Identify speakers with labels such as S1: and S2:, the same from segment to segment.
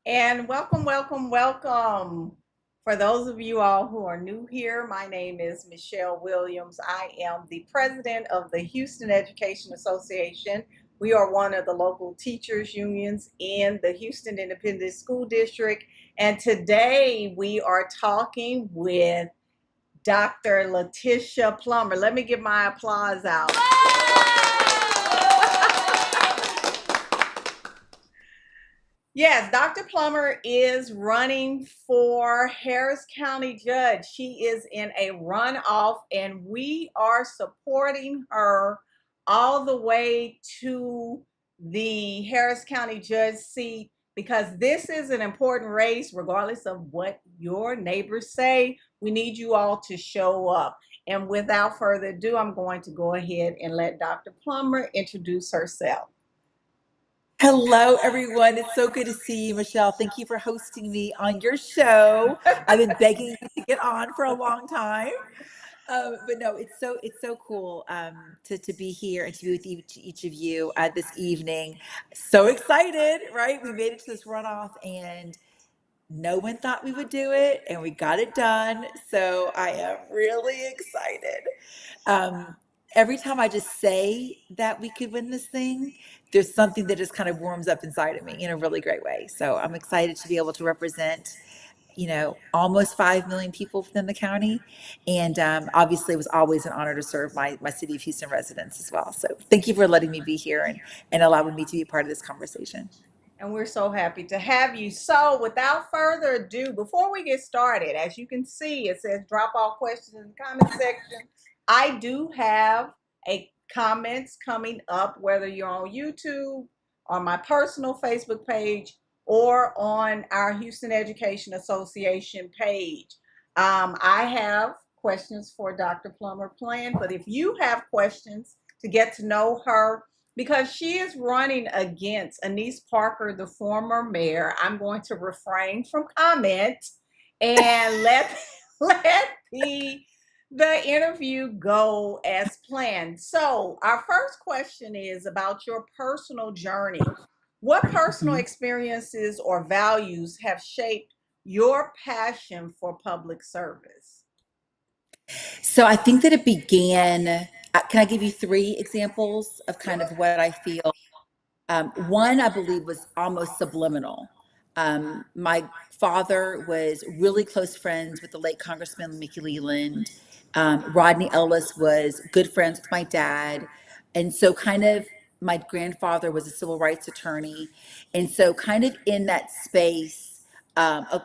S1: And welcome, welcome, welcome. For those of you all who are new here, my name is Michelle Williams. I am the president of the Houston Education Association. We are one of the local teachers unions in the Houston Independent School District. And today we are talking with Dr. Letitia Plummer. Let me give my applause out. Yes, Dr. Plummer is running for Harris County Judge. She is in a runoff, and we are supporting her all the way to the Harris County Judge seat because this is an important race, regardless of what your neighbors say. We need you all to show up. And without further ado, I'm going to go ahead and let Dr. Plummer introduce herself.
S2: Hello, everyone. It's so good to see you, Michelle. Thank you for hosting me on your show. I've been begging you to get on for a long time. But no, it's so cool to be here and to be with each of you this evening. So excited, right? We made it to this runoff, and no one thought we would do it, and we got it done. So I am really excited. Um, every time I just say that we could win this thing, there's something that just kind of warms up inside of me in a really great way. So I'm excited to be able to represent, almost 5 million people within the county. And obviously, it was always an honor to serve my city of Houston residents as well. So thank you for letting me be here and allowing me to be a part of this conversation.
S1: And we're so happy to have you. So, without further ado, before we get started, as you can see, it says drop all questions in the comment section. I do have a comments coming up, whether you're on YouTube, on my personal Facebook page, or on our Houston Education Association page. I have questions for Dr. Plummer planned, but if you have questions to get to know her, because she is running against Anise Parker, the former mayor, I'm going to refrain from comment and let the interview go as planned. So, our first question is about your personal journey. What personal
S2: Mhm.
S1: experiences or values have shaped your passion for public service?
S2: So I think that it began. Can I give you three examples of kind of what I feel? One, I believe, was almost subliminal. My father was really close friends with the late Congressman Mickey Leland. Rodney Ellis was good friends with my dad. And so, kind of, my grandfather was a civil rights attorney. And so, kind of in that space, of,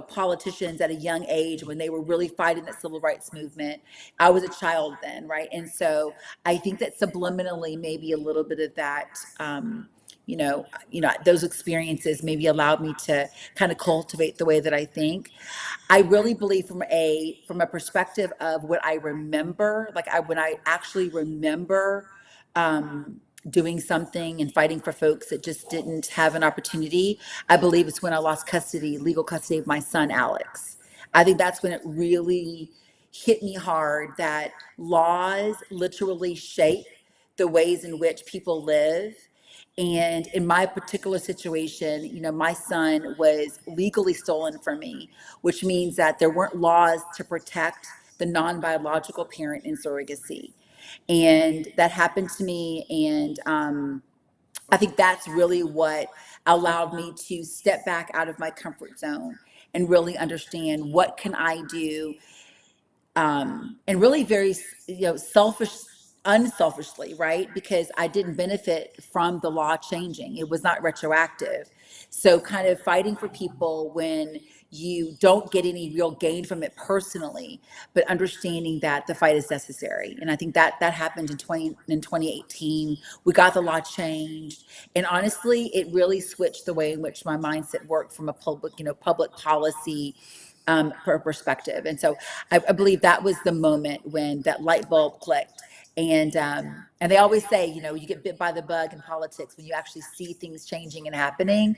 S2: politicians at a young age when they were really fighting the civil rights movement. I was a child then, right? And so, I think that subliminally, maybe a little bit of that. Those experiences maybe allowed me to kind of cultivate the way that I think. I really believe from a perspective of what I remember, when I actually remember doing something and fighting for folks that just didn't have an opportunity. I believe it's when I lost legal custody of my son Alex. I think that's when it really hit me hard that laws literally shape the ways in which people live. And in my particular situation, my son was legally stolen from me, which means that there weren't laws to protect the non-biological parent in surrogacy. And that happened to me. And I think that's really what allowed me to step back out of my comfort zone and really understand what can I do, and really very unselfishly, right? Because I didn't benefit from the law changing. It was not retroactive. So kind of fighting for people when you don't get any real gain from it personally, but understanding that the fight is necessary. And I think that happened in 2018. We got the law changed. And honestly, it really switched the way in which my mindset worked from a public policy perspective. And so I believe that was the moment when that light bulb clicked. And they always say, you get bit by the bug in politics when you actually see things changing and happening.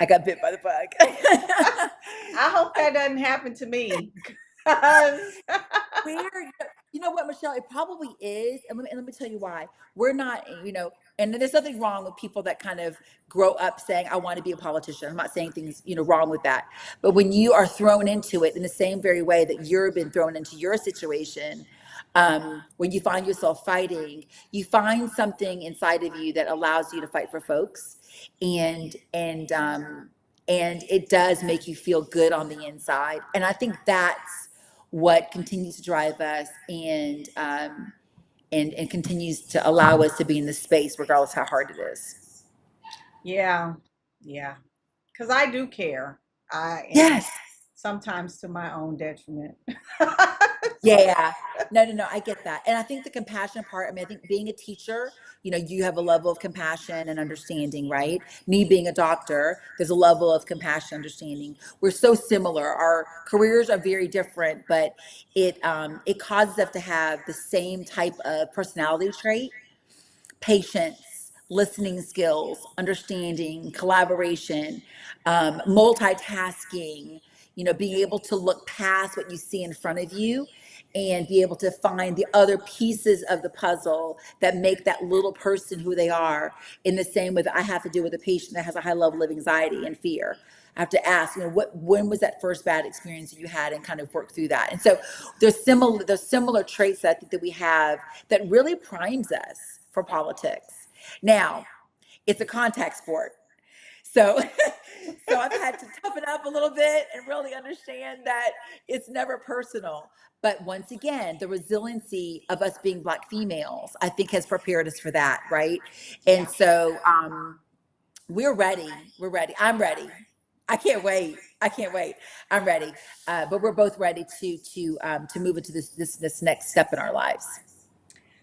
S2: I got bit by the bug.
S1: I hope that doesn't happen to me. 'Cause
S2: Where, you know what, Michelle, it probably is. And let me tell you why. We're not, And there's nothing wrong with people that kind of grow up saying, I want to be a politician. I'm not saying things, wrong with that. But when you are thrown into it in the same very way that you've been thrown into your situation, when you find yourself fighting, you find something inside of you that allows you to fight for folks. And it does make you feel good on the inside. And I think that's what continues to drive us, and continues to allow us to be in this space regardless how hard it is.
S1: Yeah, yeah. Because I do care. And
S2: Yes.
S1: sometimes to my own detriment.
S2: Yeah. No, no, no. I get that. And I think the compassion part, I mean, I think being a teacher, you have a level of compassion and understanding, right? Me being a doctor, there's a level of compassion, understanding. We're so similar. Our careers are very different, but it causes us to have the same type of personality trait: patience, listening skills, understanding, collaboration, multitasking, being able to look past what you see in front of you and be able to find the other pieces of the puzzle that make that little person who they are, in the same way that I have to deal with a patient that has a high level of anxiety and fear. I have to ask, when was that first bad experience that you had, and kind of work through that. And so there's similar traits that I think that we have that really primes us for politics. Now, it's a contact sport. So so I've had to toughen up a little bit and really understand that it's never personal. But once again, the resiliency of us being Black females, I think, has prepared us for that, right? And
S1: Yeah.
S2: so we're ready. We're ready. I'm ready. I can't wait. I can't wait. I'm ready. But we're both ready to move into this next step in our lives.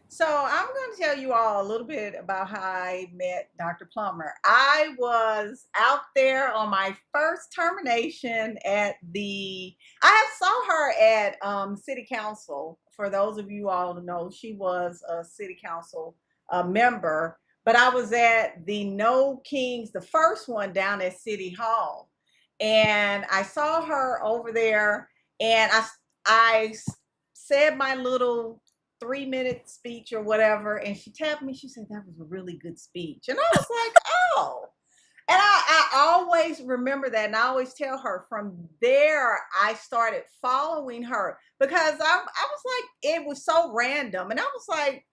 S1: So I'm going to tell you all a little bit about how I met Dr. Plummer. I was out there on my first termination at I saw her at City Council. For those of you all who know, she was a City Council member. But I was at the No Kings, the first one down at City Hall, and I saw her over there, and I said my little 3 minute speech or whatever, and she tapped me. She said that was a really good speech, and I was like, oh. And I always remember that, and I always tell her. From there, I started following her because I was like, it was so random, and I was like,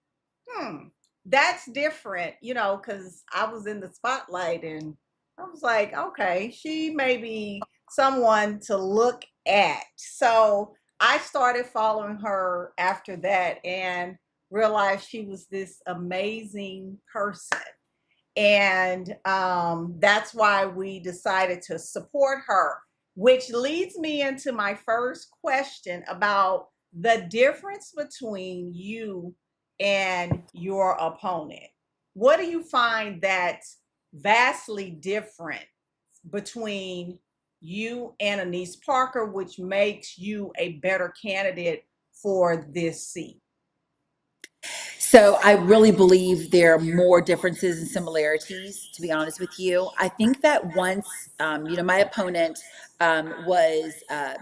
S1: hmm, that's different, because I was in the spotlight, and I was like, okay, she may be someone to look at. So I started following her after that and realized she was this amazing person. And that's why we decided to support her, which leads me into my first question about the difference between you and your opponent. What do you find that's vastly different between you and Anise Parker, which makes you a better candidate for this seat?
S2: So I really believe there are more differences and similarities, to be honest with you. I think that once, my opponent was a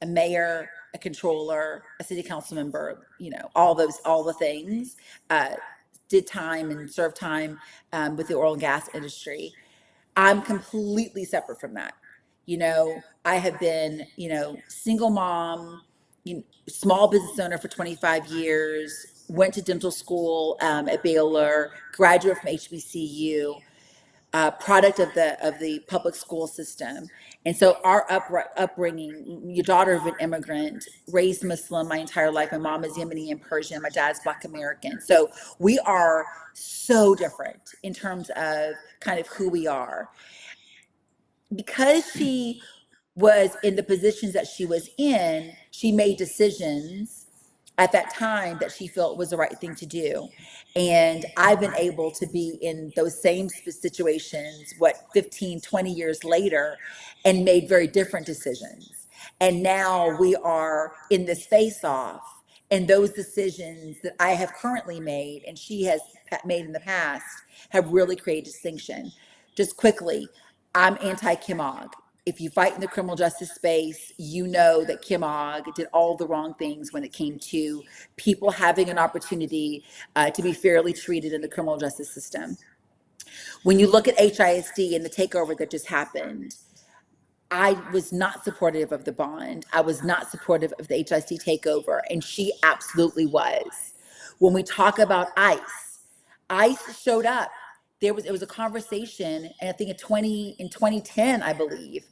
S2: mayor, a controller, a city council member, all the things, uh, did time and served time with the oil and gas industry. I'm completely separate from that. I have been, single mom, small business owner for 25 years, went to dental school at Baylor, graduate from HBCU, product of the public school system. And so our upbringing, your daughter of an immigrant, raised Muslim my entire life. My mom is Yemeni and Persian. My dad's Black American. So we are so different in terms of kind of who we are. Because she was in the positions that she was in, she made decisions at that time that she felt was the right thing to do. And I've been able to be in those same situations, 15, 20 years later, and made very different decisions. And now we are in this face off. And those decisions that I have currently made and she has made in the past have really created distinction. Just quickly, I'm anti Kim Og. if you fight in the criminal justice space, you know that Kim Og did all the wrong things when it came to people having an opportunity to be fairly treated in the criminal justice system. When you look at HISD and the takeover that just happened, I was not supportive of the bond. I was not supportive of the HISD takeover, and she absolutely was. When we talk about ICE showed up. It was a conversation, and I think in 2010, I believe,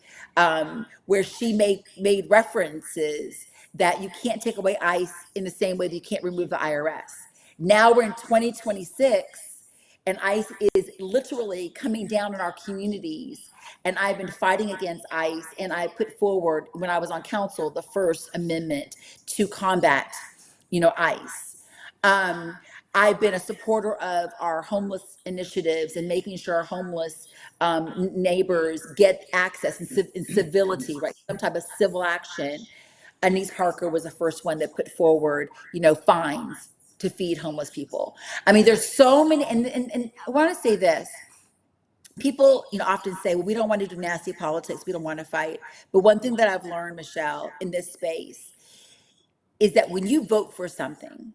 S2: where she made references that you can't take away ICE in the same way that you can't remove the IRS. Now we're in 2026, and ICE is literally coming down on our communities. And I've been fighting against ICE, and I put forward, when I was on council, the First Amendment to combat, ICE. Um, I've been a supporter of our homeless initiatives and making sure our homeless neighbors get access and civility, right? Some type of civil action. Anise Parker was the first one that put forward, fines to feed homeless people. I mean, there's so many, and I want to say this. People, often say, well, we don't want to do nasty politics. We don't want to fight. But one thing that I've learned, Michelle, in this space is that when you vote for something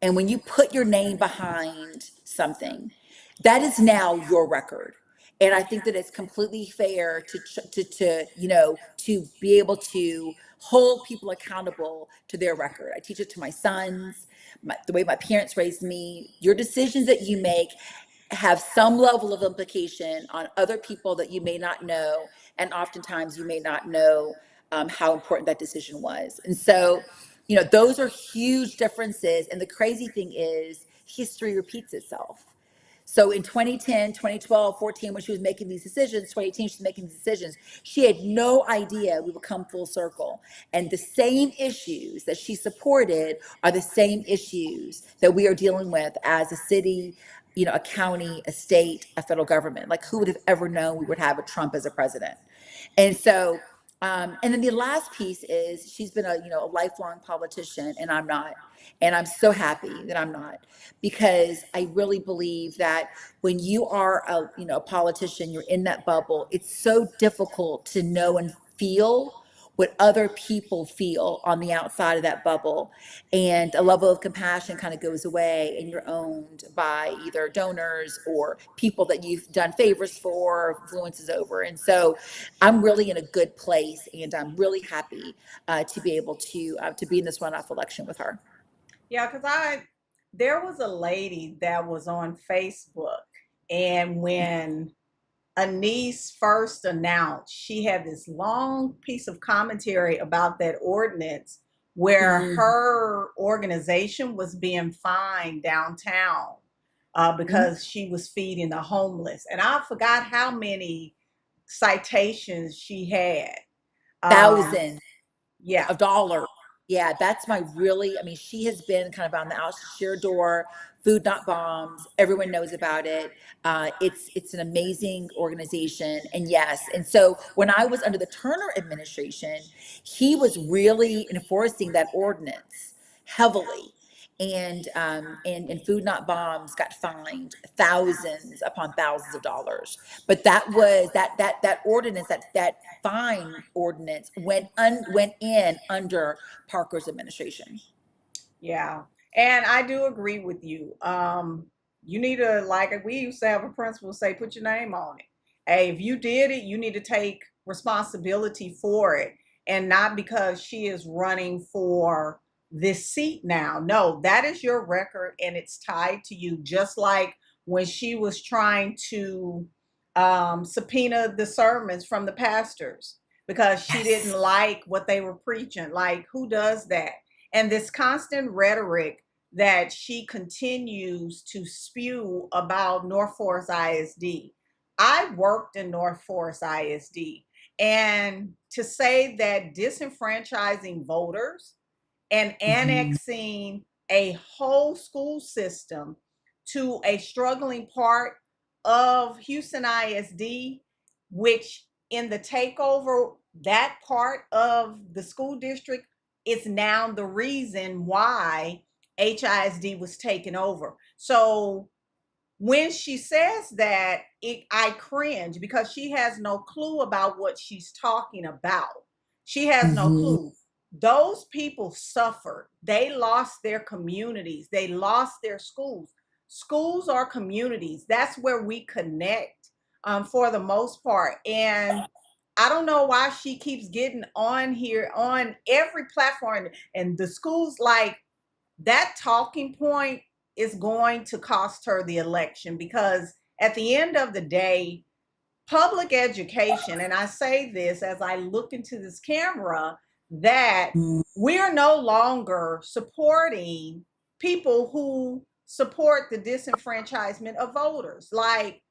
S2: and when you put your name behind something, that is now your record. And I think that it's completely fair to be able to hold people accountable to their record. I teach it to my sons, the way my parents raised me. Your decisions that you make have some level of implication on other people that you may not know, and oftentimes you may not know how important that decision was. And so, those are huge differences. And the crazy thing is, history repeats itself. So in 2010, 2012, 14, when she was making these decisions, 2018, she's making these decisions, she had no idea we would come full circle. And the same issues that she supported are the same issues that we are dealing with as a city, a county, a state, a federal government. Like, who would have ever known we would have a Trump as a president? And so, and then the last piece is, she's been a lifelong politician, and I'm not. And I'm so happy that I'm not, because I really believe that when you are a politician, you're in that bubble. It's so difficult to know and feel what other people feel on the outside of that bubble, and a level of compassion kind of goes away, and you're owned by either donors or people that you've done favors for, influences over. And so I'm really in a good place, and I'm really happy to be able to be in this runoff election with her.
S1: Yeah, because there was a lady that was on Facebook, and when Anise first announced, she had this long piece of commentary about that ordinance where
S2: Mhm.
S1: her organization was being fined downtown because she was feeding the homeless. And I forgot how many citations she had. Um,
S2: Thousands
S1: yeah,
S2: of dollars. Yeah, that's my really, I mean, she has been kind of on the outshore door, Food Not Bombs. Everyone knows about it. It's an amazing organization. And yes, and so when I was under the Turner administration, he was really enforcing that ordinance heavily. And Food Not Bombs got fined thousands upon thousands of dollars. But that ordinance, that fine ordinance went in under Parker's administration.
S1: yeah. And I do agree with you. You need to, like we used to have a principal say, put your name on it. Hey, if you did it, you need to take responsibility for it. And not because she is running for this seat now. No, that is your record and it's tied to you. Just like when she was trying to subpoena the sermons from the pastors because she didn't
S2: Yes.
S1: like what they were preaching. Like, who does that? And this constant rhetoric that she continues to spew about North Forest ISD. I worked in North Forest ISD, and to say that disenfranchising voters and
S2: Mhm.
S1: annexing a whole school system to a struggling part of Houston ISD, which in the takeover, that part of the school district is now the reason why HISD was taken over. So when she says that, I cringe because she has no clue about what she's talking about. She has no
S2: Mhm.
S1: clue. Those people suffered. They lost their communities. They lost their schools. Schools are communities. That's where we connect, for the most part. And I don't know why she keeps getting on here on every platform, and the schools, like, that talking point is going to cost her the election, because at the end of the day, public education, and I say this as I look into this camera, that we're no longer supporting people who support the disenfranchisement of voters. Like,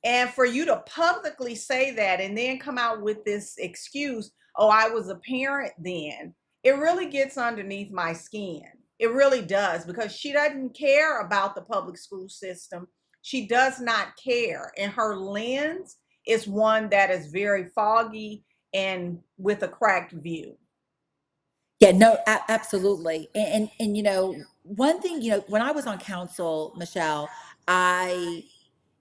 S1: and for you to publicly say that and then come out with this excuse, oh, I was a parent then, it really gets underneath my skin. It really does, because she doesn't care about the public school system. She does not care. And her lens is one that is very foggy and with a cracked view.
S2: Yeah, no, absolutely. And one thing, when I was on council, Michelle, I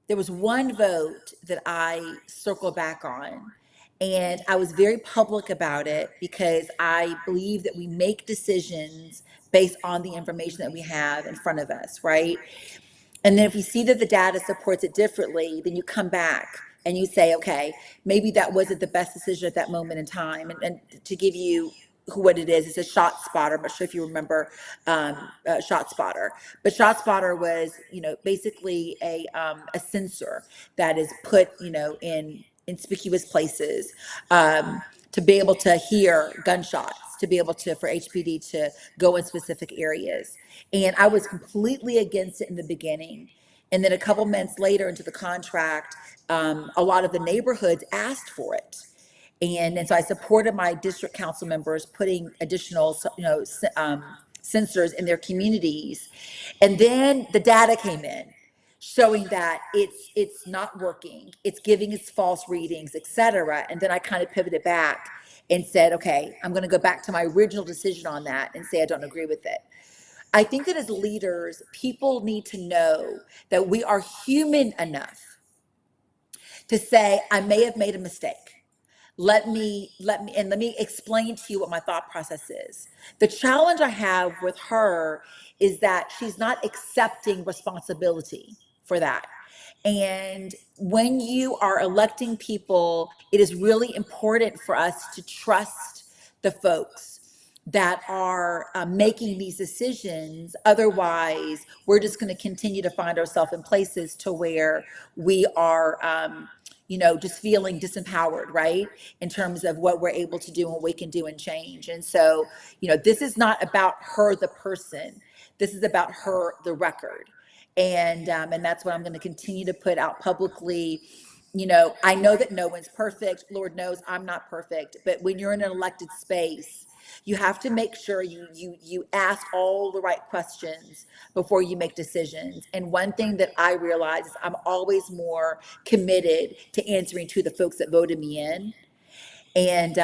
S2: there was one vote that I circled back on, and I was very public about it because I believe that we make decisions based on the information that we have in front of us, right? And then if you see that the data supports it differently, then you come back and you say, okay, maybe that wasn't the best decision at that moment in time. And to give you what it is, it's a shot spotter. I'm not sure if you remember shot spotter, but shot spotter was, basically a sensor that is put, in inconspicuous places, to be able to hear gunshots, to be able to, for HPD to go in specific areas. And I was completely against it in the beginning. And then a couple months later into the contract, a lot of the neighborhoods asked for it. And so I supported my district council members putting additional, sensors in their communities. And then the data came in showing that it's not working, it's giving us false readings, et cetera. And then I kind of pivoted back and said, okay, I'm going to go back to my original decision on that and say I don't agree with it. I think that as leaders, people need to know that we are human enough to say, I may have made a mistake. Let me explain to you what my thought process is. The challenge I have with her is that she's not accepting responsibility for that. And when you are electing people, it is really important for us to trust the folks that are making these decisions. Otherwise, we're just going to continue to find ourselves in places to where we are, just feeling disempowered, right? In terms of what we're able to do and what we can do and change. And so, this is not about her, the person. This is about her, the record. And that's what I'm going to continue to put out publicly. I know that no one's perfect. Lord knows I'm not perfect. But when you're in an elected space, you have to make sure you ask all the right questions before you make decisions. And one thing that I realize is I'm always more committed to answering to the folks that voted me in, and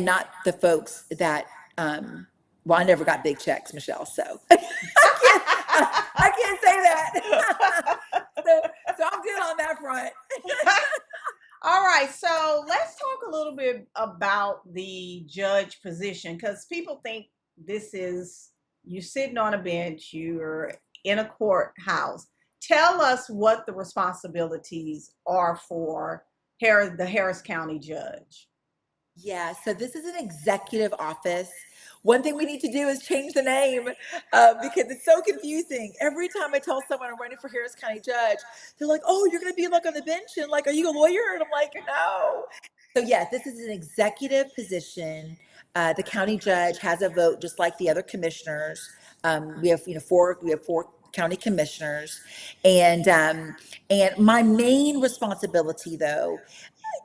S2: not the folks that well, I never got big checks, Michelle, so I can't say that. so I'm good on that front.
S1: All right, so let's talk a little bit about the judge position, because people think this is you sitting on a bench, you're in a courthouse. Tell us what the responsibilities are for the Harris County judge.
S2: Yeah, so this is an executive office. One thing we need to do is change the name because it's so confusing. Every time I tell someone I'm running for Harris County Judge, they're like, "Oh, you're going to be like on the bench and like, are you a lawyer?" And I'm like, "No." So yeah, this is an executive position. The county judge has a vote just like the other commissioners. We have four county commissioners, and my main responsibility though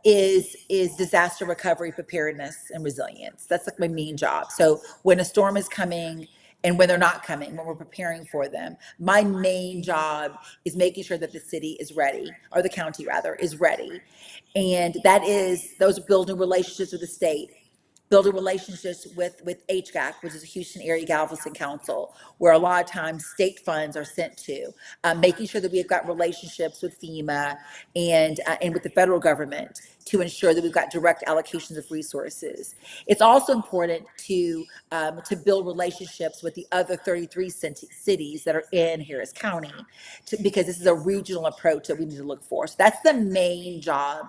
S2: is disaster recovery, preparedness, and resilience. That's like my main job. So when a storm is coming and when they're not coming, when we're preparing for them, my main job is making sure that the city is ready, or the county rather is ready. And those are building relationships with the state, building relationships with HGAC, which is a Houston Area Galveston Council, where a lot of times state funds are sent to, making sure that we've got relationships with FEMA and with the federal government to ensure that we've got direct allocations of resources. It's also important to build relationships with the other 33 cities that are in Harris County, because this is a regional approach that we need to look for. So that's the main job.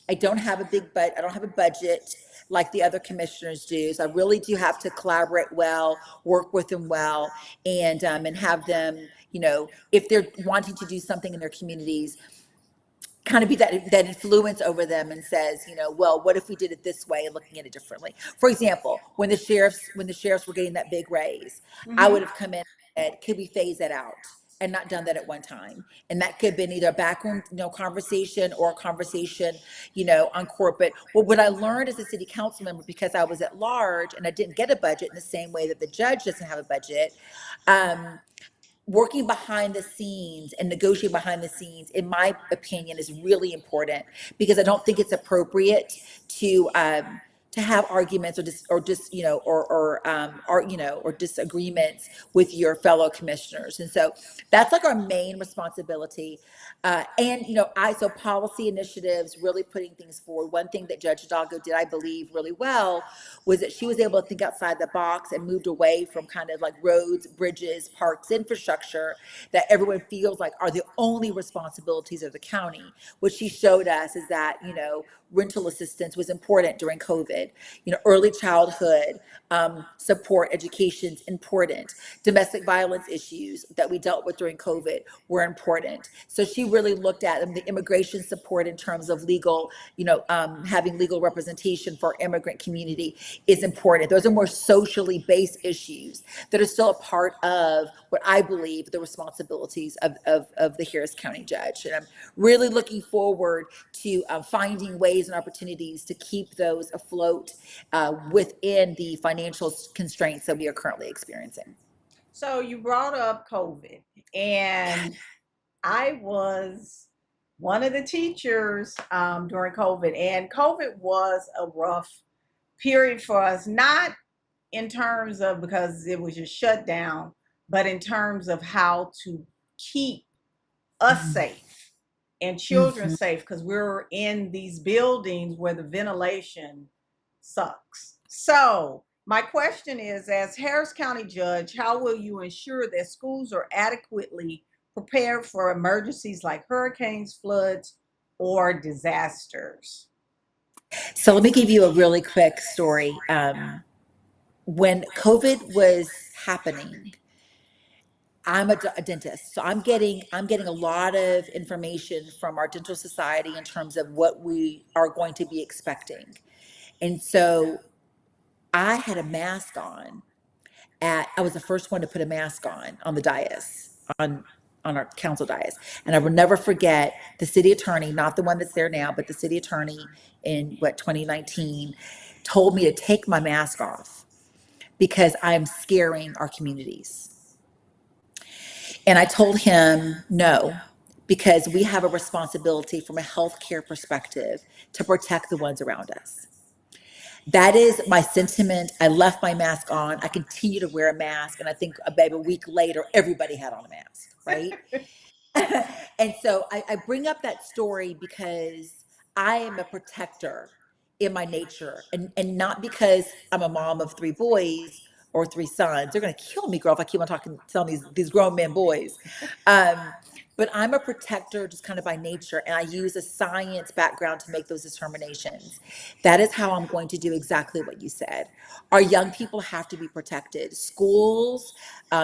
S2: I don't have a budget like the other commissioners do. So I really do have to collaborate well, work with them well, and have them, if they're wanting to do something in their communities, kind of be that influence over them and says, well, what if we did it this way and looking at it differently? For example, when the sheriffs were getting that big raise, I
S1: Mm-hmm.
S2: would have come in and said, could we phase that out? And not done that at one time. And that could have been either a backroom, conversation, or a conversation, on corporate. Well, what I learned as a city council member, because I was at large and I didn't get a budget in the same way that the judge doesn't have a budget, um, working behind the scenes and negotiating behind the scenes, in my opinion, is really important, because I don't think it's appropriate to have arguments or disagreements with your fellow commissioners. And so that's like our main responsibility. And policy initiatives, really putting things forward. One thing that Judge Hidalgo did, I believe, really well, was that she was able to think outside the box and moved away from kind of like roads, bridges, parks, infrastructure that everyone feels like are the only responsibilities of the county. What she showed us is that, rental assistance was important during COVID. Early childhood support, education's important. Domestic violence issues that we dealt with during COVID were important. So she really looked at the immigration support in terms of legal, having legal representation for our immigrant community is important. Those are more socially based issues that are still a part of what I believe the responsibilities of the Harris County judge. And I'm really looking forward to finding ways and opportunities to keep those afloat within the financial constraints that we are currently experiencing.
S1: So you brought up COVID, and I was one of the teachers during COVID, and COVID was a rough period for us, not in terms of because it was just shut down, but in terms of how to keep us safe and children
S2: Mhm.
S1: safe, because we're in these buildings where the ventilation sucks. So, my question is, as Harris County Judge, how will you ensure that schools are adequately prepared for emergencies like hurricanes, floods, or disasters?
S2: So let me give you a really quick story. When COVID was happening, I'm a dentist, so I'm getting a lot of information from our dental society in terms of what we are going to be expecting. And so I had a mask on. I was the first one to put a mask on the dais, on our council dais. And I will never forget the city attorney, not the one that's there now, but the city attorney in 2019, told me to take my mask off because I'm scaring our communities. And I told him no, because we have a responsibility from a healthcare perspective to protect the ones around us. That is my sentiment. I left my mask on. I continue to wear a mask. And I think about a week later, everybody had on a mask, right? And so I bring up that story because I am a protector in my nature, and not because I'm a mom of three boys or three sons. They're going to kill me, girl, if I keep on telling these grown men boys. Um, but I'm a protector just kind of by nature, and I use a science background to make those determinations. That is how I'm going to do exactly what you said. Our young people have to be protected. Schools,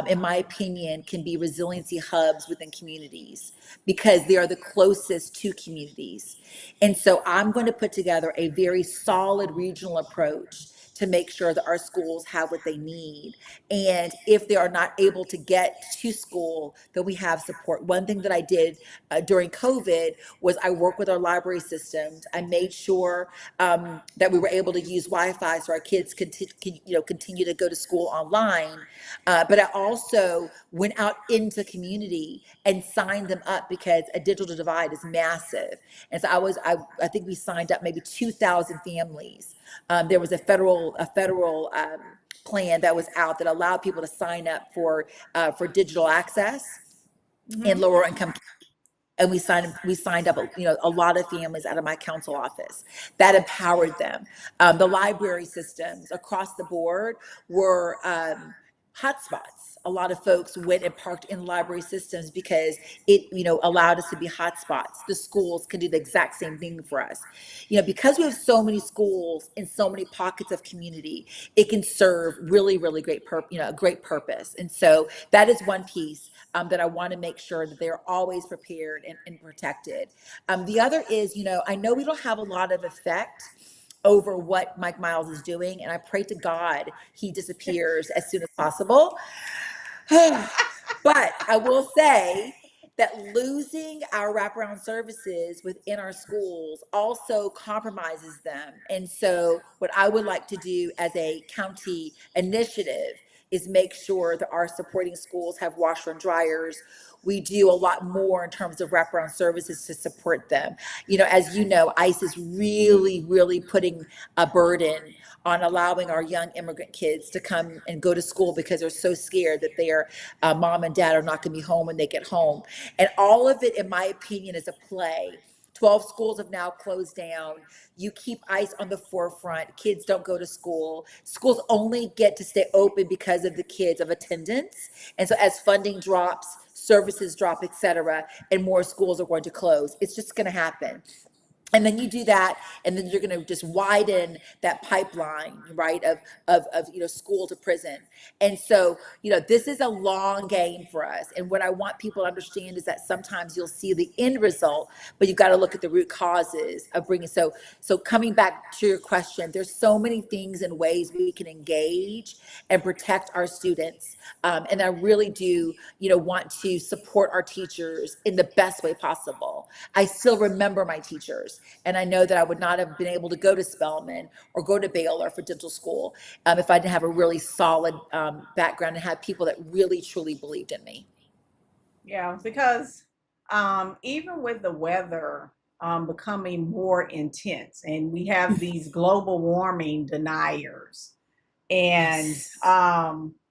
S2: in my opinion, can be resiliency hubs within communities because they are the closest to communities. And so I'm going to put together a very solid regional approach to make sure that our schools have what they need. And if they are not able to get to school, then we have support. One thing that I did during COVID was I worked with our library systems. I made sure that we were able to use Wi-Fi so our kids could continue to go to school online. But I also went out into community and signed them up because a digital divide is massive. And so I think we signed up maybe 2,000 families There was a federal plan that was out that allowed people to sign up for digital access in
S1: Hmm.
S2: lower income, and we signed up a lot of families out of my council office that empowered them. The library systems across the board were hotspots. A lot of folks went and parked in library systems because it allowed us to be hotspots. The schools can do the exact same thing for us, because we have so many schools in so many pockets of community. It can serve really, really a great purpose. And so that is one piece that I want to make sure that they're always prepared and protected. The other is, I know we don't have a lot of effect over what Mike Miles is doing, and I pray to God he disappears as soon as possible. But I will say that losing our wraparound services within our schools also compromises them. And so, what I would like to do as a county initiative is make sure that our supporting schools have washer and dryers. We do a lot more in terms of wraparound services to support them. As you know, ICE is really, really putting a burden on allowing our young immigrant kids to come and go to school because they're so scared that their mom and dad are not going to be home when they get home. And all of it, in my opinion, is a play. 12 schools have now closed down. You keep ICE on the forefront. Kids don't go to school. Schools only get to stay open because of the kids of attendance. And so as funding drops, services drop, et cetera, and more schools are going to close. It's just going to happen. And then you do that, and then you're going to just widen that pipeline, right, of school to prison. And so this is a long game for us. And what I want people to understand is that sometimes you'll see the end result, but you've got to look at the root causes of bringing. So coming back to your question, there's so many things and ways we can engage and protect our students. And I really do want to support our teachers in the best way possible. I still remember my teachers, and I know that I would not have been able to go to Spelman or go to Baylor for dental school if I didn't have a really solid background and had people that really truly believed in me.
S1: Yeah, because even with the weather becoming more intense, and we have these global warming deniers, and
S2: Yes.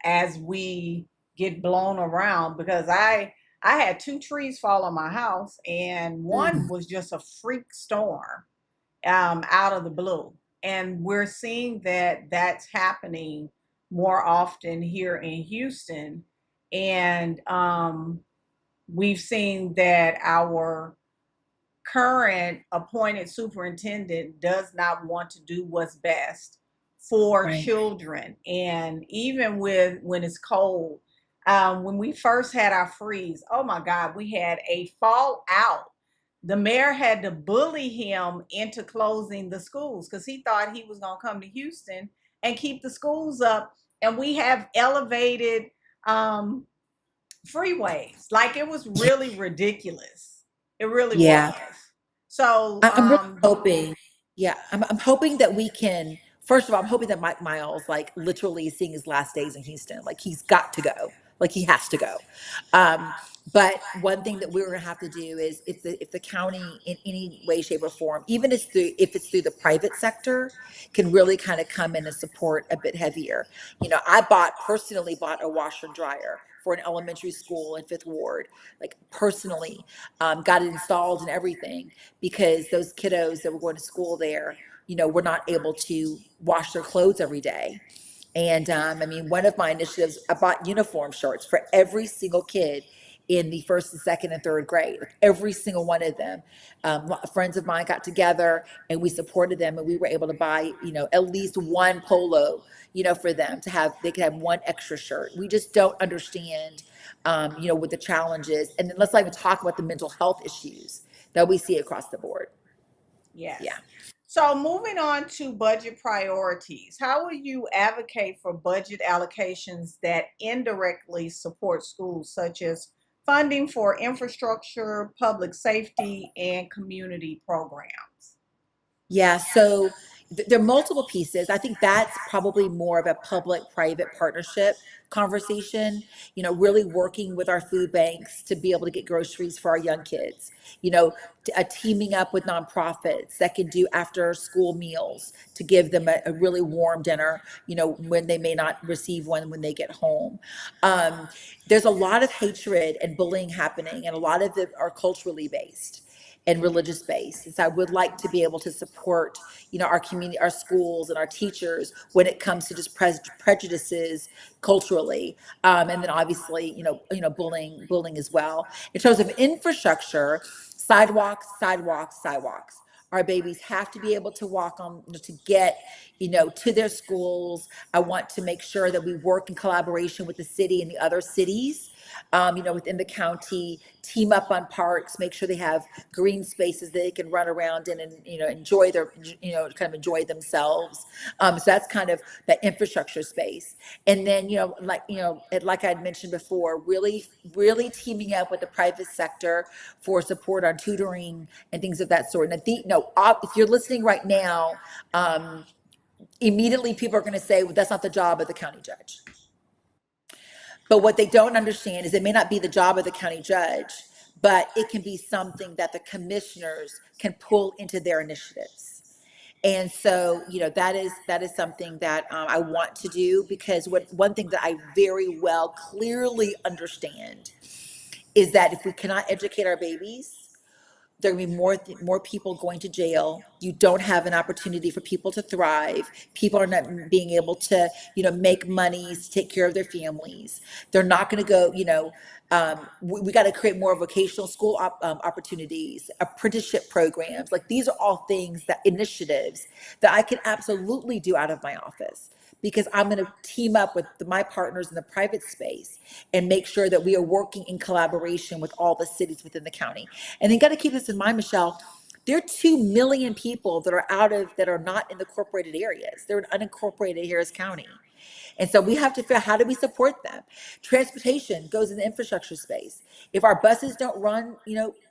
S1: as we get blown around, because I had two trees fall on my house, and one
S2: Mm,
S1: was just a freak storm out of the blue, and we're seeing that that's happening more often here in Houston, and we've seen that our current appointed superintendent does not want to do what's best for
S2: right.
S1: children. And even with when it's cold, when we first had our freeze, oh my God, we had a fallout. The mayor had to bully him into closing the schools because he thought he was going to come to Houston and keep the schools up. And we have elevated um, freeways. Like it was really ridiculous. It really
S2: Yeah.
S1: was. So,
S2: I'm really hoping, yeah, I'm hoping that we can. First of all, I'm hoping that Mike Miles, like, literally is seeing his last days in Houston. Like, he's got to go. Like, he has to go. Um, but one thing that we're going to have to do is, if the county, in any way, shape, or form, even if it's through the private sector, can really kind of come in and support a bit heavier. I personally bought a washer and dryer for an elementary school in Fifth Ward, like, personally, got it installed and everything, because those kiddos that were going to school there, were not able to wash their clothes every day. And I mean, one of my initiatives, I bought uniform shirts for every single kid in the first and second and third grade, like every single one of them. Friends of mine got together and we supported them, and we were able to buy, at least one polo, for them to have. They could have one extra shirt. We just don't understand, what the challenges, and then let's not even talk about the mental health issues that we see across the board. Yeah.
S1: yes. So, moving on to budget priorities, how will you advocate for budget allocations that indirectly support schools, such as funding for infrastructure, public safety, and community programs?
S2: Yeah. So, there are multiple pieces. I think that's probably more of a public-private partnership conversation, really working with our food banks to be able to get groceries for our young kids, teaming up with nonprofits that can do after school meals to give them a really warm dinner, when they may not receive one when they get home. Um, there's a lot of hatred and bullying happening, and a lot of it are culturally based and religious based. And so I would like to be able to support, our community, our schools, and our teachers when it comes to just prejudices culturally, and then obviously, bullying as well. In terms of infrastructure, sidewalks, sidewalks, sidewalks. Our babies have to be able to walk on to get, to their schools. I want to make sure that we work in collaboration with the city and the other cities, within the county, team up on parks, make sure they have green spaces that they can run around in and, enjoy their, kind of enjoy themselves. So that's kind of that infrastructure space. And then, like I'd mentioned before, really teaming up with the private sector for support on tutoring and things of that sort. And I think, if you're listening right now, immediately people are going to say, well, that's not the job of the county judge. But what they don't understand is it may not be the job of the county judge, but it can be something that the commissioners can pull into their initiatives. And so, that is something that I want to do, because one thing that I very well clearly understand is that if we cannot educate our babies, there are going to be more people going to jail. You don't have an opportunity for people to thrive. People are not being able to, make monies, take care of their families. They're not going to go, we got to create more vocational school opportunities, apprenticeship programs. Like, these are all things, that initiatives that I can absolutely do out of my office, because I'm going to team up with my partners in the private space and make sure that we are working in collaboration with all the cities within the county. And then got to keep this in mind, Michelle. There are 2 million people that are not in the incorporated areas. They're in unincorporated Harris County. And so we have to figure out, how do we support them? Transportation goes in the infrastructure space. If our buses don't run,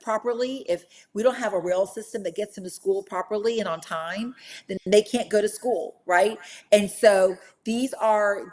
S2: properly, if we don't have a rail system that gets them to school properly and on time, then they can't go to school, right? And so these are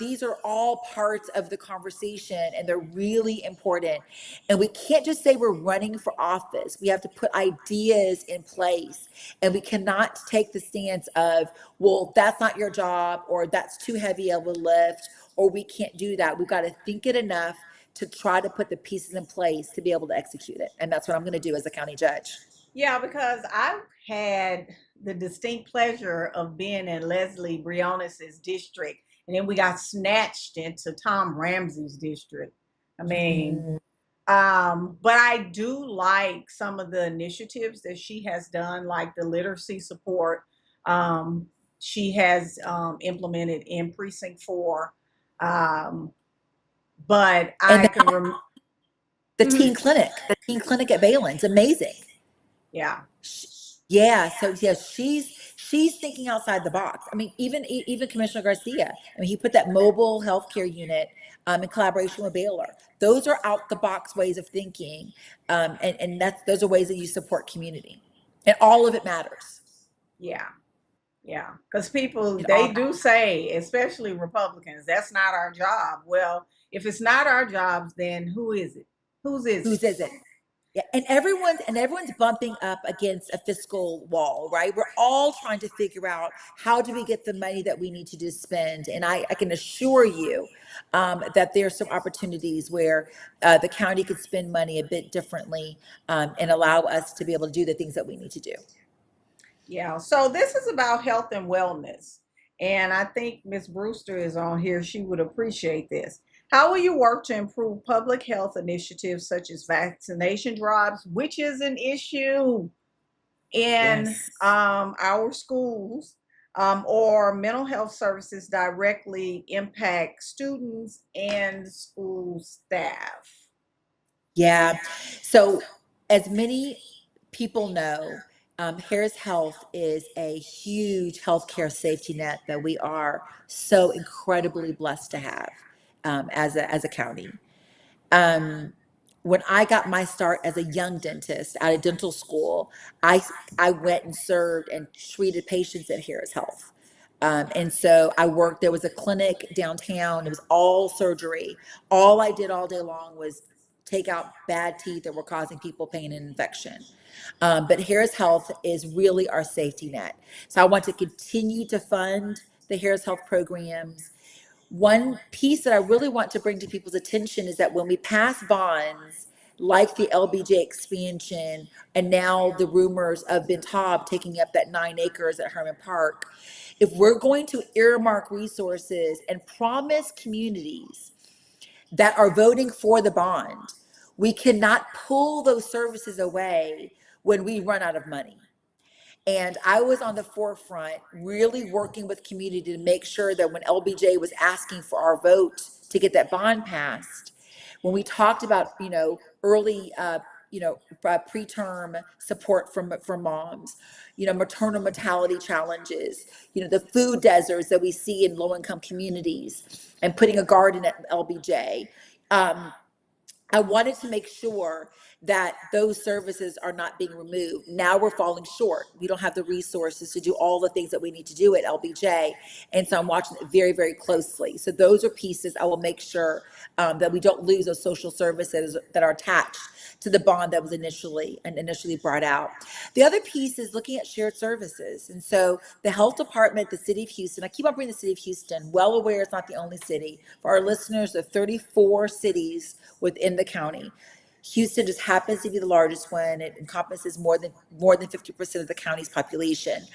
S2: all parts of the conversation, and they're really important. And we can't just say we're running for office. We have to put ideas in place, and we cannot take the stance of, well, that's not your job, or that's too heavy of a lift, or we can't do that. We've got to think it enough to try to put the pieces in place to be able to execute it. And that's what I'm going to do as a county judge.
S1: Yeah, because I've had the distinct pleasure of being in Leslie Briones's district, and then we got snatched into Tom Ramsey's district. I mean,
S2: Mm.
S1: but I do like some of the initiatives that she has done, like the literacy support. Um, she has implemented in Precinct 4. Um, but
S2: And
S1: I can
S2: the
S1: Mhm.
S2: teen clinic at Balin's amazing.
S1: Yeah.
S2: Sh Yeah, so yeah, she's thinking outside the box. I mean, even Commissioner Garcia, I mean, he put that mobile healthcare unit, in collaboration with Baylor. Those are out the box ways of thinking, and those are ways that you support community, and all of it matters.
S1: Yeah. Yeah, because people,
S2: It
S1: they
S2: all
S1: do say, especially Republicans, that's not our job. Well, if it's not our jobs, then who is it? Whose is it?
S2: Whose is it? Yeah, and everyone's bumping up against a fiscal wall, right? We're all trying to figure out, how do we get the money that we need to just spend. And I can assure you, that there's some opportunities where, the county could spend money a bit differently, and allow us to be able to do the things that we need to do.
S1: Yeah, so this is about health and wellness. And I think Miss Brewster is on here. She would appreciate this. How will you work to improve public health initiatives such as vaccination drives, which is an issue in
S2: Yes.
S1: our schools, or mental health services directly impact students and school staff?
S2: Yeah. So, as many people know, Harris Health is a huge healthcare safety net that we are so incredibly blessed to have, as a county. Um, when I got my start as a young dentist out of dental school, I I went and served and treated patients at Harris Health. And so I worked, there was a clinic downtown, it was all surgery. All I did all day long was take out bad teeth that were causing people pain and infection. But Harris Health is really our safety net. So I want to continue to fund the Harris Health programs. One piece that I really want to bring to people's attention is that when we pass bonds like the LBJ expansion and now the rumors of Ben Taub taking up that 9 acres at Herman Park, if we're going to earmark resources and promise communities that are voting for the bond, we cannot pull those services away when we run out of money. And I was on the forefront, really working with community to make sure that when LBJ was asking for our vote to get that bond passed, when we talked about, early, preterm support for moms, maternal mortality challenges, the food deserts that we see in low income communities, and putting a garden at LBJ. Um, I wanted to make sure that those services are not being removed. Now we're falling short. We don't have the resources to do all the things that we need to do at LBJ. And so I'm watching it very, very closely. So those are pieces I will make sure that we don't lose those social services that are attached to the bond that was initially brought out. The other piece is looking at shared services. And so the health department, the city of Houston, I keep on bringing the city of Houston, well aware it's not the only city. For our listeners, there are 34 cities within the county. Houston just happens to be the largest one. It encompasses more than 50% of the county's population.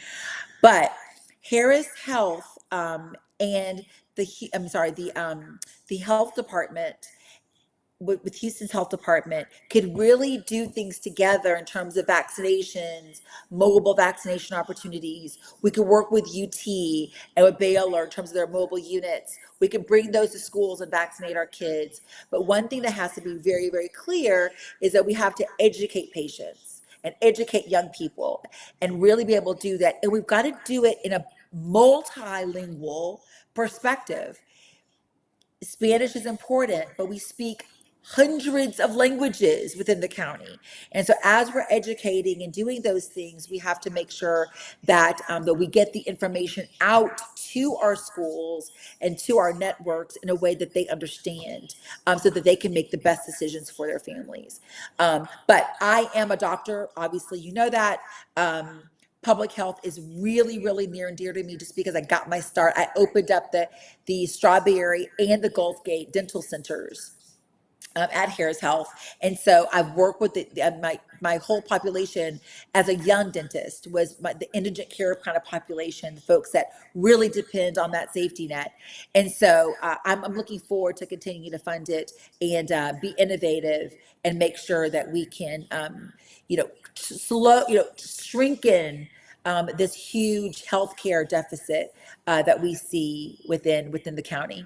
S2: But Harris Health and the health department with Houston's health department could really do things together in terms of vaccinations, mobile vaccination opportunities. We could work with UT and with Baylor in terms of their mobile units. We can bring those to schools and vaccinate our kids. But one thing that has to be very, very clear is that we have to educate patients and educate young people and really be able to do that. And we've got to do it in a multilingual perspective. Spanish is important, but we speak hundreds of languages within the county. And so as we're educating and doing those things, we have to make sure that we get the information out to our schools and to our networks in a way that they understand, so that they can make the best decisions for their families. But I am a doctor, obviously, you know that. Public health is really, really near and dear to me just because I got my start. I opened up the Strawberry and the Gulf Gate dental centers at Harris Health. And so I've worked with my whole population as a young dentist was the indigent care kind of population, the folks that really depend on that safety net. And so I'm looking forward to continuing to fund it and be innovative and make sure that we can, shrink in this huge healthcare deficit that we see within the county.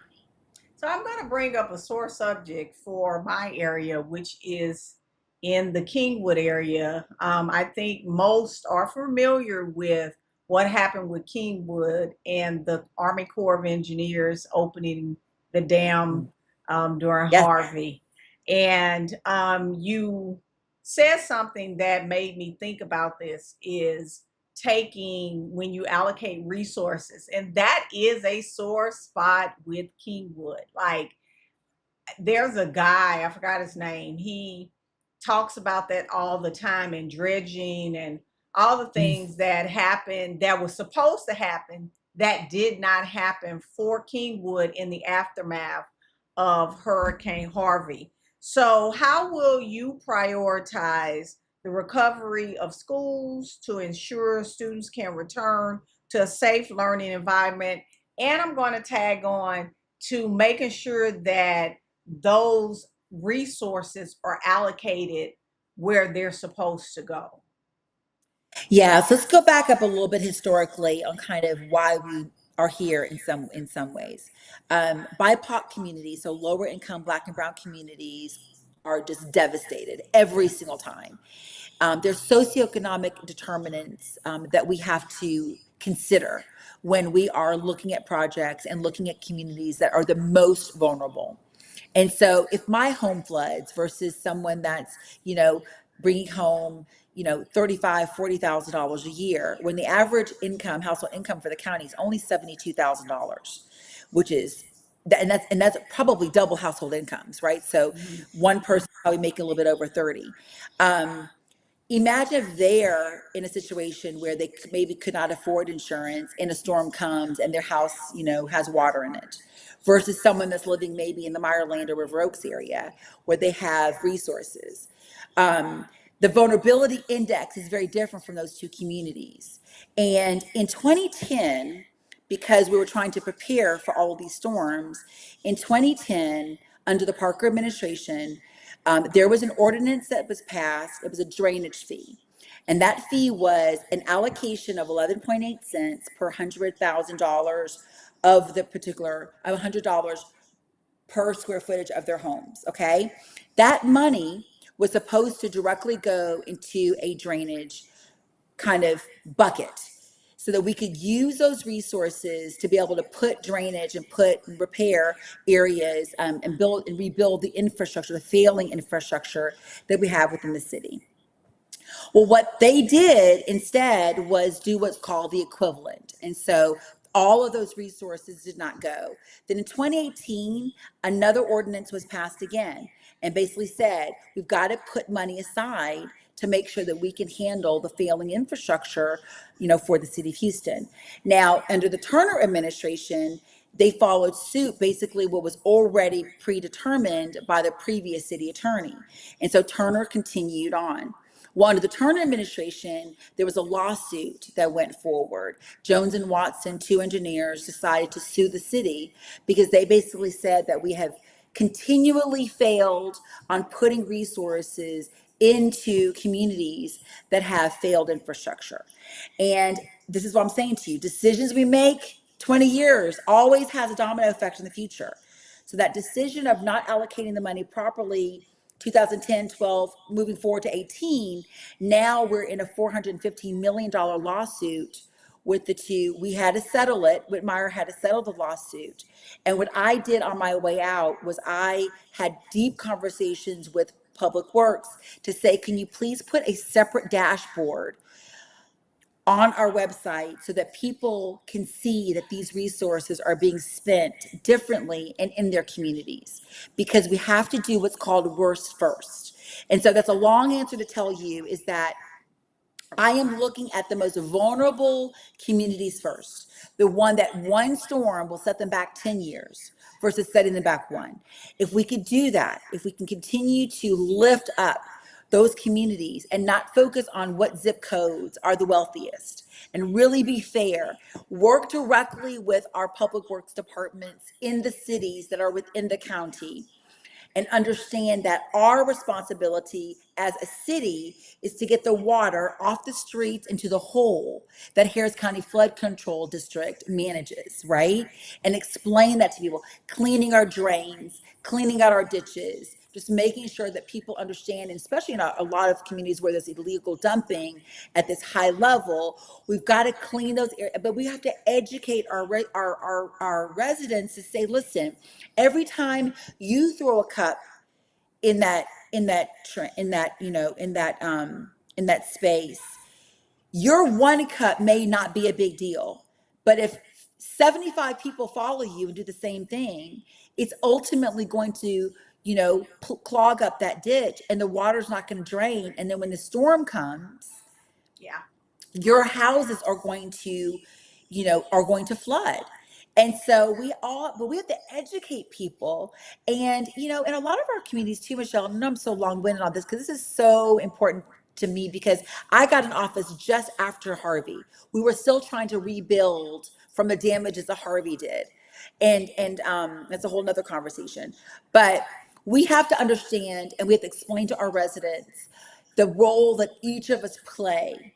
S1: So I'm going to bring up a sore subject for my area, which is in the Kingwood area. I think most are familiar with what happened with Kingwood and the Army Corps of Engineers opening the dam during
S2: Yes.
S1: Harvey. And you said something that made me think about this is taking when you allocate resources, and that is a sore spot with Kingwood. Like, there's a guy, I forgot his name, he talks about that all the time, and dredging and all the things that happened that was supposed to happen that did not happen for Kingwood in the aftermath of Hurricane Harvey. So how will you prioritize the recovery of schools to ensure students can return to a safe learning environment? And I'm going to tag on to making sure that those resources are allocated where they're supposed to go.
S2: Yeah, so let's go back up a little bit historically on kind of why we are here in some ways. BIPOC communities, so lower income Black and Brown communities, are just devastated every single time. There's socioeconomic determinants that we have to consider when we are looking at projects and looking at communities that are the most vulnerable. And so if my home floods versus someone that's, you know, bringing home, you know, 35, $40,000 a year, when the average income, household income for the county is only $72,000, which is, and that's probably double household incomes, right? So
S1: Mhm.
S2: one person probably making a little bit over 30. Um, Imagine if they're in a situation where they maybe could not afford insurance and a storm comes and their house, you know, has water in it versus someone that's living maybe in the Meyerland or River Oaks area where they have resources. Um, the vulnerability index is very different from those two communities. And in 2010, because we were trying to prepare for all of these storms, in 2010, under the Parker administration, there was an ordinance that was passed. It was a drainage fee. And that fee was an allocation of 11.8 cents per $100,000 of the particular, of $100 per square footage of their homes. Okay. That money was supposed to directly go into a drainage kind of bucket so that we could use those resources to be able to put drainage and put and repair areas, and build and rebuild the infrastructure, the failing infrastructure that we have within the city. Well, what they did instead was do what's called the equivalent. And so all of those resources did not go. Then in 2018, another ordinance was passed again and basically said we've got to put money aside to make sure that we can handle the failing infrastructure, you know, for the city of Houston. Now, under the Turner administration, they followed suit, basically what was already predetermined by the previous city attorney. And so Turner continued on. Well, under the Turner administration, there was a lawsuit that went forward. Jones and Watson, two engineers, decided to sue the city because they basically said that we have continually failed on putting resources into communities that have failed infrastructure. And this is what I'm saying to you, decisions we make 20 years always has a domino effect in the future. So that decision of not allocating the money properly, 2010, 12, moving forward to 18, now we're in a $415 million lawsuit with the two. We had to settle it. Whitmire had to settle the lawsuit. And what I did on my way out was I had deep conversations with Public Works to say, can you please put a separate dashboard on our website so that people can see that these resources are being spent differently and in their communities, because we have to do what's called worst first. And so that's a long answer to tell you is that I am looking at the most vulnerable communities first, the one that one storm will set them back 10 years versus setting them back one. If we could do that, if we can continue to lift up those communities and not focus on what zip codes are the wealthiest and really be fair, work directly with our public works departments in the cities that are within the county, and understand that our responsibility as a city is to get the water off the streets into the hole that Harris County Flood Control District manages, right? And explain that to people, cleaning our drains, cleaning out our ditches, just making sure that people understand, and especially in a lot of communities where there's illegal dumping at this high level, we've got to clean those areas, but we have to educate our residents to say, listen, every time you throw a cup in that in that space, your one cup may not be a big deal, but if 75 people follow you and do the same thing, it's ultimately going to, you know, clog up that ditch and the water's not going to drain. And then when the storm comes,
S1: Yeah.
S2: your houses are going to, you know, are going to flood. And so but we have to educate people. And, you know, in a lot of our communities too, Michelle, and I'm so long winded on this because this is so important to me because I got in office just after Harvey. We were still trying to rebuild from the damages that Harvey did. And that's a whole nother conversation. But we have to understand and we have to explain to our residents the role that each of us play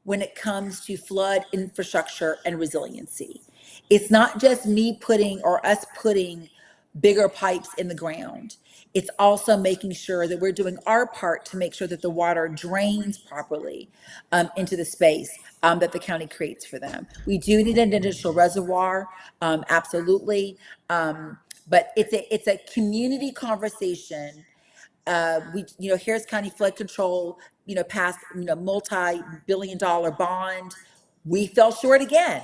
S2: when it comes to flood infrastructure and resiliency. It's not just me putting or us putting bigger pipes in the ground. It's also making sure that we're doing our part to make sure that the water drains properly into the space that the county creates for them. We do need an additional reservoir, absolutely. but it's a community conversation. Harris County Flood Control, passed, multi-billion-dollar bond. We fell short again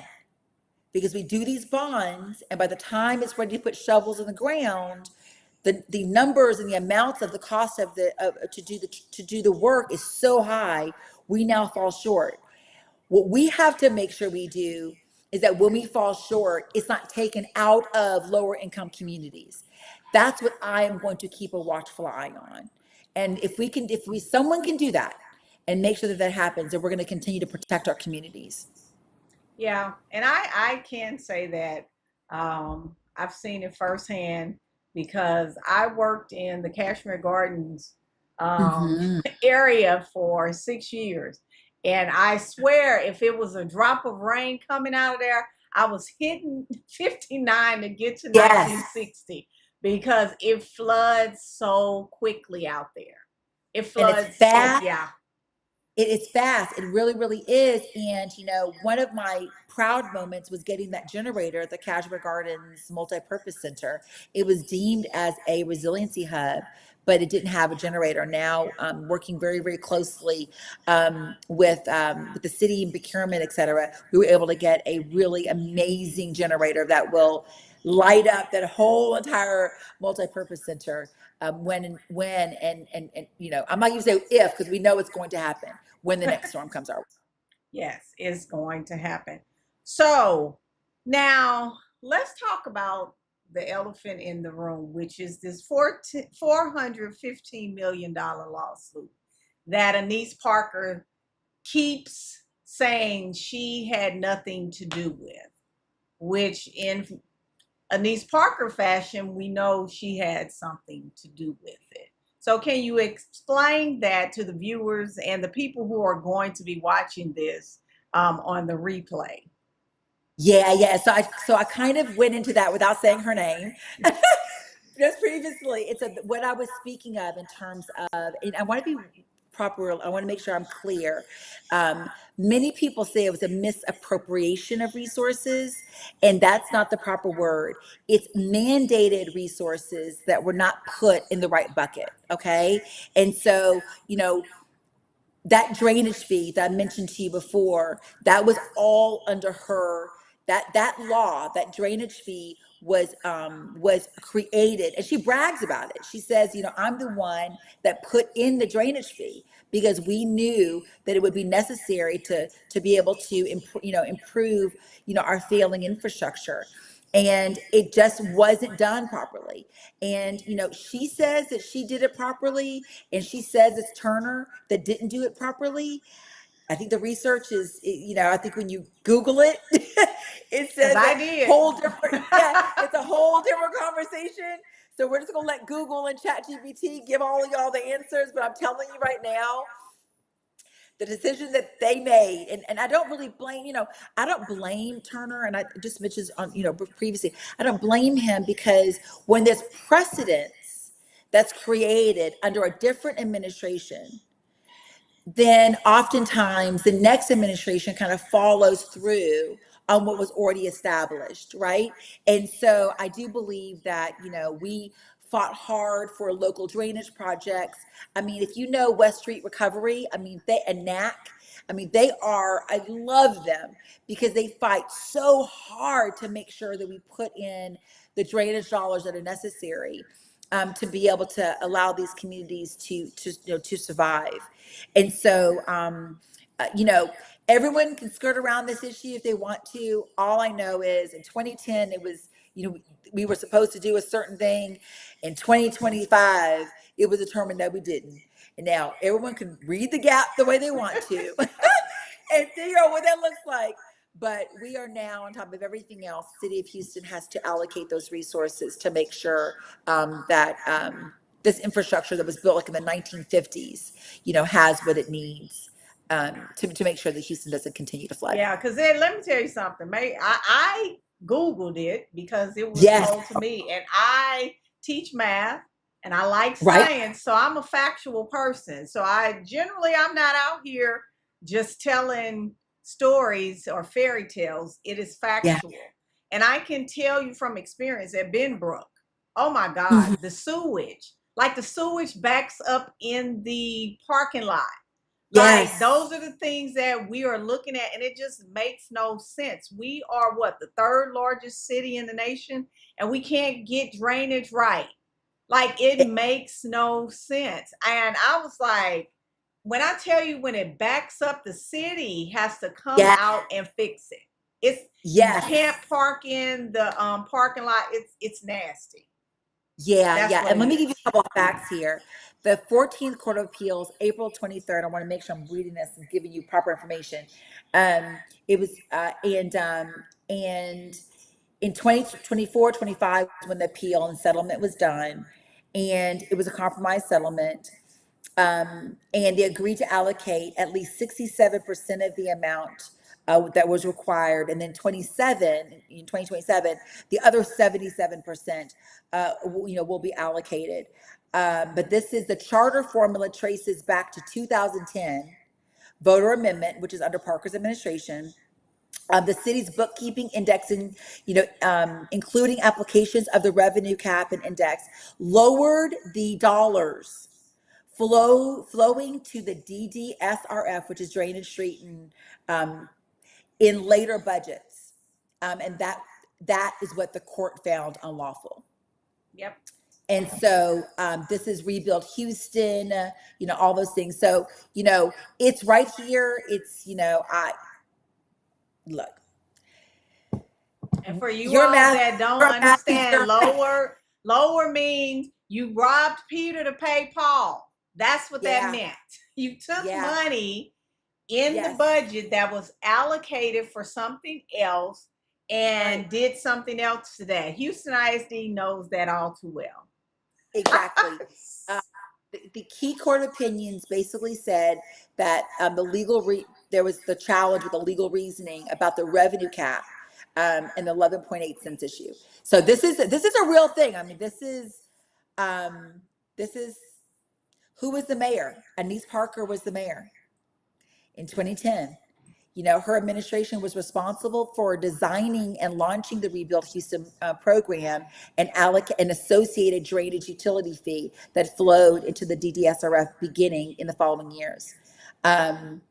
S2: because we do these bonds, and by the time it's ready to put shovels in the ground, the numbers and the amounts of the cost of to do the work is so high, we now fall short. What we have to make sure we do is that when we fall short, it's not taken out of lower income communities. That's what I am going to keep a watchful eye on. And if someone can do that and make sure that that happens, then we're going to continue to protect our communities.
S1: Yeah, and I can say that I've seen it firsthand because I worked in the Kashmir Gardens
S2: Hmm.
S1: area for 6 years, and I swear if it was a drop of rain coming out of there, I was hitting 59 to get to
S2: Yes.
S1: 1960 because it floods so quickly out there. It
S2: And it's
S1: floods,
S2: fast.
S1: yeah.
S2: It is fast. It really, really is. And, one of my proud moments was getting that generator at the Kashmir Gardens Multipurpose Center. It was deemed as a resiliency hub, but it didn't have a generator. Now, working very, very closely with the city and procurement, et cetera, we were able to get a really amazing generator that will light up that whole entire multipurpose center, when I'm not going to say if, because we know it's going to happen when the next storm comes our way.
S1: Yes, it's going to happen. So now let's talk about the elephant in the room, which is this $415 million lawsuit that Anise Parker keeps saying she had nothing to do with, which in Anise Parker fashion, we know she had something to do with it. So, can you explain that to the viewers and the people who are going to be watching this on the replay?
S2: Yeah, yeah. So I kind of went into that without saying her name. Just previously, it's what I was speaking of in terms of, and I want to be proper. I want to make sure I'm clear. Um, Many people say it was a misappropriation of resources, and that's not the proper word. It's mandated resources that were not put in the right bucket. Okay, and so that drainage fee that I mentioned to you before, that was all under her. That law, that drainage fee was created, and she brags about it. She says, I'm the one that put in the drainage fee because we knew that it would be necessary to be able to improve our failing infrastructure, and it just wasn't done properly. And she says that she did it properly, and she says it's Turner that didn't do it properly. I think the research is, I think when you Google it, it
S1: Because
S2: says a
S1: I did.
S2: whole different, yeah, it's a whole different conversation. So we're just gonna let Google and ChatGPT give all of y'all the answers. But I'm telling you right now, the decision that they made, and I don't really blame, I don't blame Turner, and I just mentioned on, previously, I don't blame him because when there's precedence that's created under a different administration, then oftentimes the next administration kind of follows through on what was already established, right? And so I do believe that, we fought hard for local drainage projects. I mean, if you know West Street Recovery, I mean, they are, I love them because they fight so hard to make sure that we put in the drainage dollars that are necessary, to be able to allow these communities to survive. And so, everyone can skirt around this issue if they want to. All I know is in 2010, it was, we were supposed to do a certain thing. In 2025, it was determined that we didn't. And now everyone can read the gap the way they want to and figure out what that looks like. But we are now on top of everything else. City of Houston has to allocate those resources to make sure that this infrastructure that was built like in the 1950s, has what it needs, to make sure that Houston doesn't continue to flood.
S1: Yeah, because then let me tell you something. I Googled it because it was
S2: Yes,
S1: told to me, and I teach math and I like
S2: right?
S1: science, so I'm a factual person. So I'm not out here just telling stories or fairy tales. It is
S2: Yeah.
S1: factual. And I can tell you from experience at Benbrook. Oh my
S2: Mhm.
S1: God, the sewage. Like the sewage backs up in the parking lot. Like
S2: Yes.
S1: those are the things that we are looking at, and it just makes no sense. We are what, the third largest city in the nation, and we can't get drainage right. Like it
S2: It-
S1: makes no sense. And I was like, when I tell you, when it backs up, the city has to come
S2: yeah.
S1: out and fix it. It's, you
S2: Yes.
S1: can't park in the parking lot. It's nasty.
S2: Yeah,
S1: That's
S2: yeah.
S1: what
S2: And
S1: it
S2: let me give you
S1: is.
S2: a couple of facts here. The 14th Court of Appeals, April 23rd, I want to make sure I'm reading this and giving you proper information. It was, and in 2024, 25 was when the appeal and settlement was done. And it was a compromise settlement. And they agreed to allocate at least 67% of the amount that was required, and then 27 in 2027, the other 77%, will be allocated. But this is the charter formula traces back to 2010 voter amendment, which is under Parker's administration. The city's bookkeeping indexing, including applications of the revenue cap and index, lowered the dollars flowing to the DDSRF, which is drainage street, and in later budgets, and that is what the court found unlawful.
S1: Yep.
S2: And so this is rebuild Houston, all those things. So it's right here. It's I look.
S1: And for you
S2: Your
S1: all
S2: math,
S1: that don't
S2: your math
S1: understand,
S2: teacher.
S1: lower means you robbed Peter to pay Paul. That's what that
S2: Yeah,
S1: meant. You took
S2: yeah,
S1: money in the
S2: yes,
S1: budget that was allocated for something else
S2: right.
S1: and did something else to that. Houston ISD knows that all too well.
S2: Exactly. The key court opinions basically said that there was the challenge with the legal reasoning about the revenue cap, and the 11.8 cents issue. So this is a real thing. I mean, this is who was the mayor? Anise Parker was the mayor in 2010. Her administration was responsible for designing and launching the Rebuild Houston program, and an associated drainage utility fee that flowed into the DDSRF beginning in the following years. Um,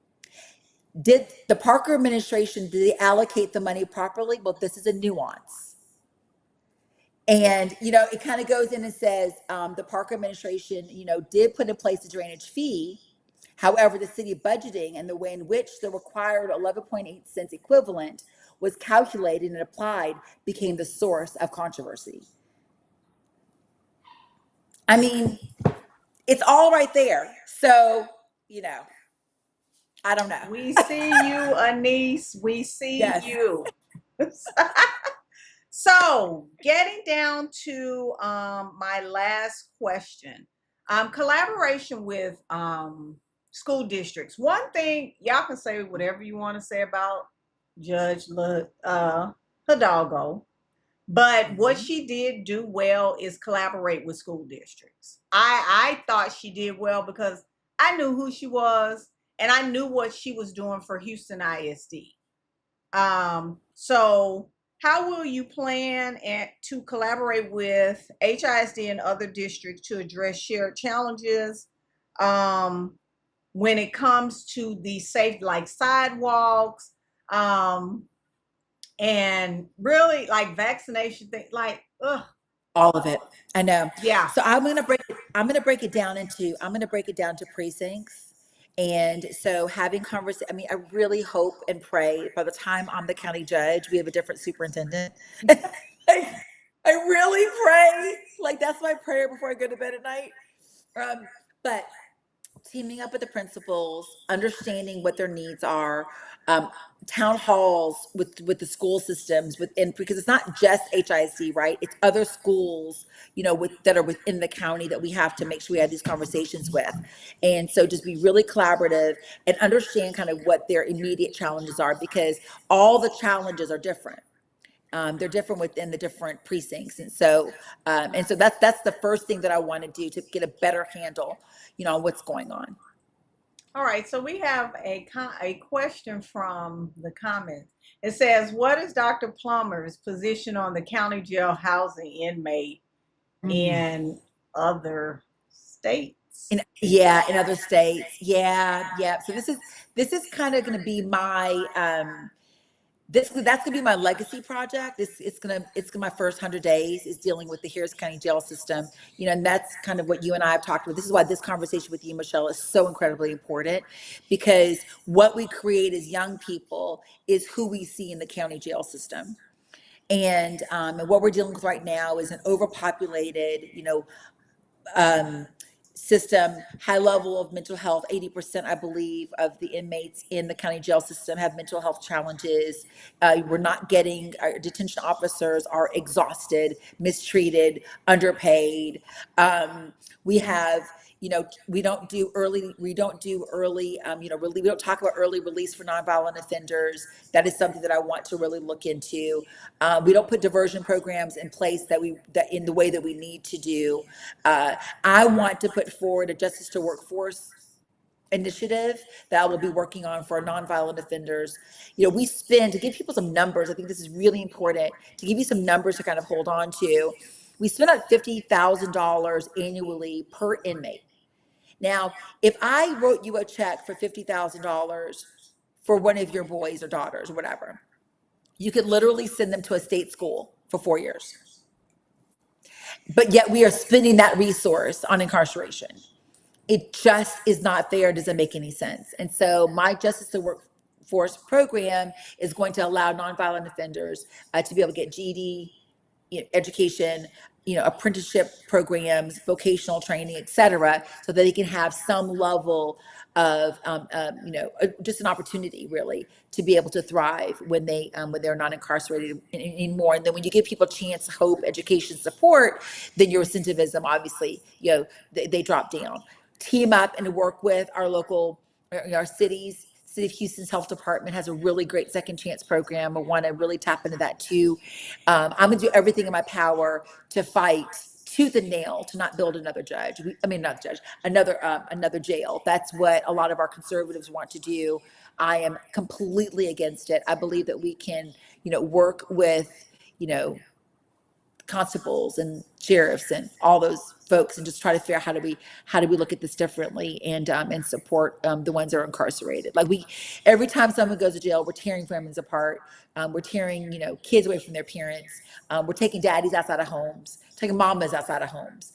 S2: did the Parker administration, did they allocate the money properly? Well, this is a nuance. And, it kind of goes in and says, the Parker administration, did put in place a drainage fee. However, the city budgeting and the way in which the required 11.8 cents equivalent was calculated and applied became the source of controversy. I mean, it's all right there. So, you know, I don't know.
S1: We see you, Anise. We see
S2: Yes.
S1: you. So, getting down to my last question, collaboration with school districts. One thing, y'all can say whatever you want to say about Judge Hidalgo, but what
S2: Mhm.
S1: she did do well is collaborate with school districts. I thought she did well because I knew who she was and I knew what she was doing for Houston ISD. So how will you plan to collaborate with HISD and other districts to address shared challenges um, when it comes to the safe, like sidewalks, um, and really like vaccination thing, like, ugh,
S2: All of it. I know.
S1: yeah.
S2: So I'm gonna break it down to precincts. And so having conversation, I mean, I really hope and pray by the time I'm the county judge, we have a different superintendent. I really pray. Like that's my prayer before I go to bed at night. But teaming up with the principals, understanding what their needs are, um, town halls with the school systems within, because it's not just HISD, right? It's other schools, that are within the county that we have to make sure we have these conversations with. And so just be really collaborative and understand kind of what their immediate challenges are, because all the challenges are different. They're different within the different precincts. And so that's the first thing that I want to do to get a better handle, on what's going on.
S1: All right, so we have a question from the comments. It says, "What is Dr. Plummer's position on the county jail housing inmate
S2: Mm.
S1: in other states.
S2: In other states. Yeah, yeah. So this is kind of going to be my that's gonna be my legacy project. It's gonna my first 100 days is dealing with the Harris County jail system. And that's kind of what you and I have talked about. This is why this conversation with you, Michelle, is so incredibly important, because what we create as young people is who we see in the county jail system. And what we're dealing with right now is an overpopulated, um, system, high level of mental health. 80%, I believe, of the inmates in the county jail system have mental health challenges. We're not getting, our detention officers are exhausted, mistreated, underpaid. We have, we don't do early, we don't talk about early release for nonviolent offenders. That is something that I want to really look into. We don't put diversion programs in place that in the way that we need to do. I want to put forward a justice to workforce initiative that I will be working on for nonviolent offenders. We spend, to give people some numbers, I think this is really important, to give you some numbers to kind of hold on to. We spend about $50,000 annually per inmate. Now, if I wrote you a check for $50,000 for one of your boys or daughters or whatever, you could literally send them to a state school for 4 years. But yet we are spending that resource on incarceration. It just is not fair. It doesn't make any sense. And so my Justice to Workforce program is going to allow nonviolent offenders to be able to get GED, education, apprenticeship programs, vocational training, et cetera, so that they can have some level of, just an opportunity really to be able to thrive when they're not incarcerated anymore. And then when you give people chance, hope, education, support, then your incentivism, obviously, they drop down. Team up and work with our local, our cities. City of Houston's health department has a really great second chance program. I want to really tap into that too. I'm going to do everything in my power to fight tooth and nail to not build another not judge, another jail. That's what a lot of our conservatives want to do. I am completely against it. I believe that we can, work with, you know, constables and sheriffs and all those folks and just try to figure out how do we look at this differently and support the ones that are incarcerated. Like, every time someone goes to jail, we're tearing families apart. We're tearing kids away from their parents. We're taking daddies outside of homes, taking mamas outside of homes.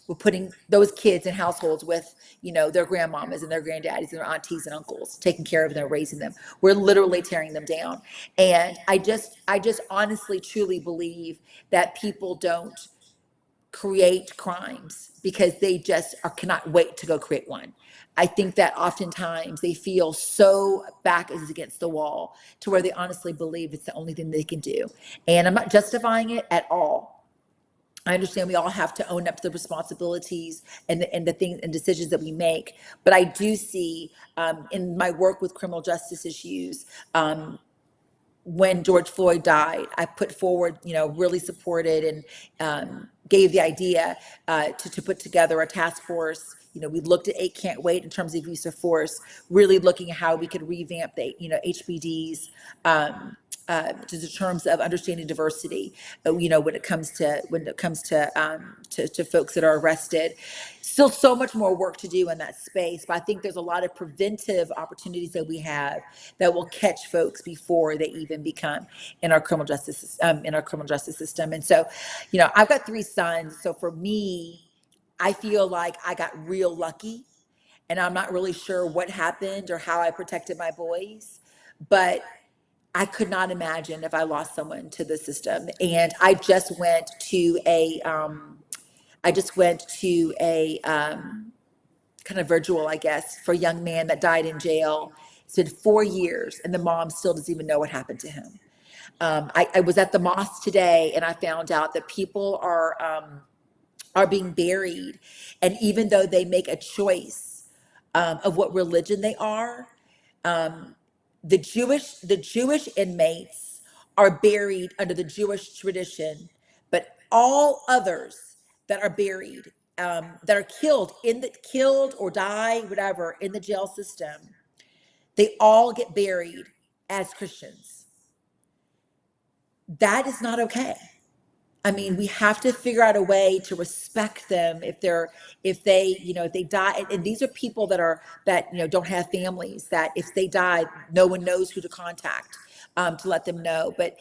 S2: We're putting those kids in households with, their grandmamas and their granddaddies and their aunties and uncles, taking care of them, raising them. We're literally tearing them down. And I just honestly, truly believe that people don't create crimes because they just cannot wait to go create one. I think that oftentimes they feel so back is against the wall to where they honestly believe it's the only thing they can do. And I'm not justifying it at all. I understand we all have to own up to the responsibilities and the things and decisions that we make. But I do see, in my work with criminal justice issues, when George Floyd died, I put forward, really supported and gave the idea to put together a task force. We looked at 8 Can't Wait in terms of use of force, really looking at how we could revamp the, HBDs, to the terms of understanding diversity. When it comes to folks that are arrested, still so much more work to do in that space. But I think there's a lot of preventive opportunities that we have that will catch folks before they even become in our criminal justice system. And so, I've got 3 sons. So for me, I feel like I got real lucky, and I'm not really sure what happened or how I protected my boys, but I could not imagine if I lost someone to the system. And I just went to a kind of virtual, I guess, for a young man that died in jail. It's been 4 years, and the mom still doesn't even know what happened to him. I was at the mosque today, and I found out that people are being buried, and even though they make a choice of what religion they are, um, the Jewish inmates are buried under the Jewish tradition, but all others that are buried, that are killed or die, whatever, in the jail system, they all get buried as Christians. That is not okay. I mean, we have to figure out a way to respect them if they, if they die. And these are people that, don't have families, that if they die, no one knows who to contact, to let them know. But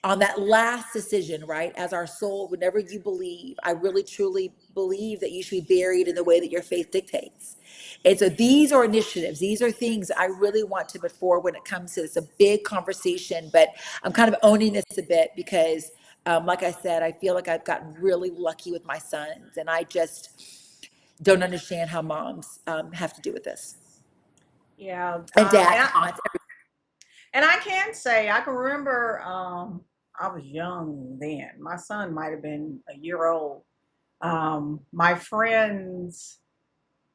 S2: on that last decision, right, as our soul, whenever you believe, I really truly believe that you should be buried in the way that your faith dictates. And so these are initiatives, these are things I really want to put forward when it comes to this. A big conversation, but I'm kind of owning this a bit because, like I said, I feel like I've gotten really lucky with my sons, and I just don't understand how moms have to do with this,
S1: Yeah,
S2: and dads, aunts.
S1: and I can say I can remember I was young then. My son might have been a year old. My friend's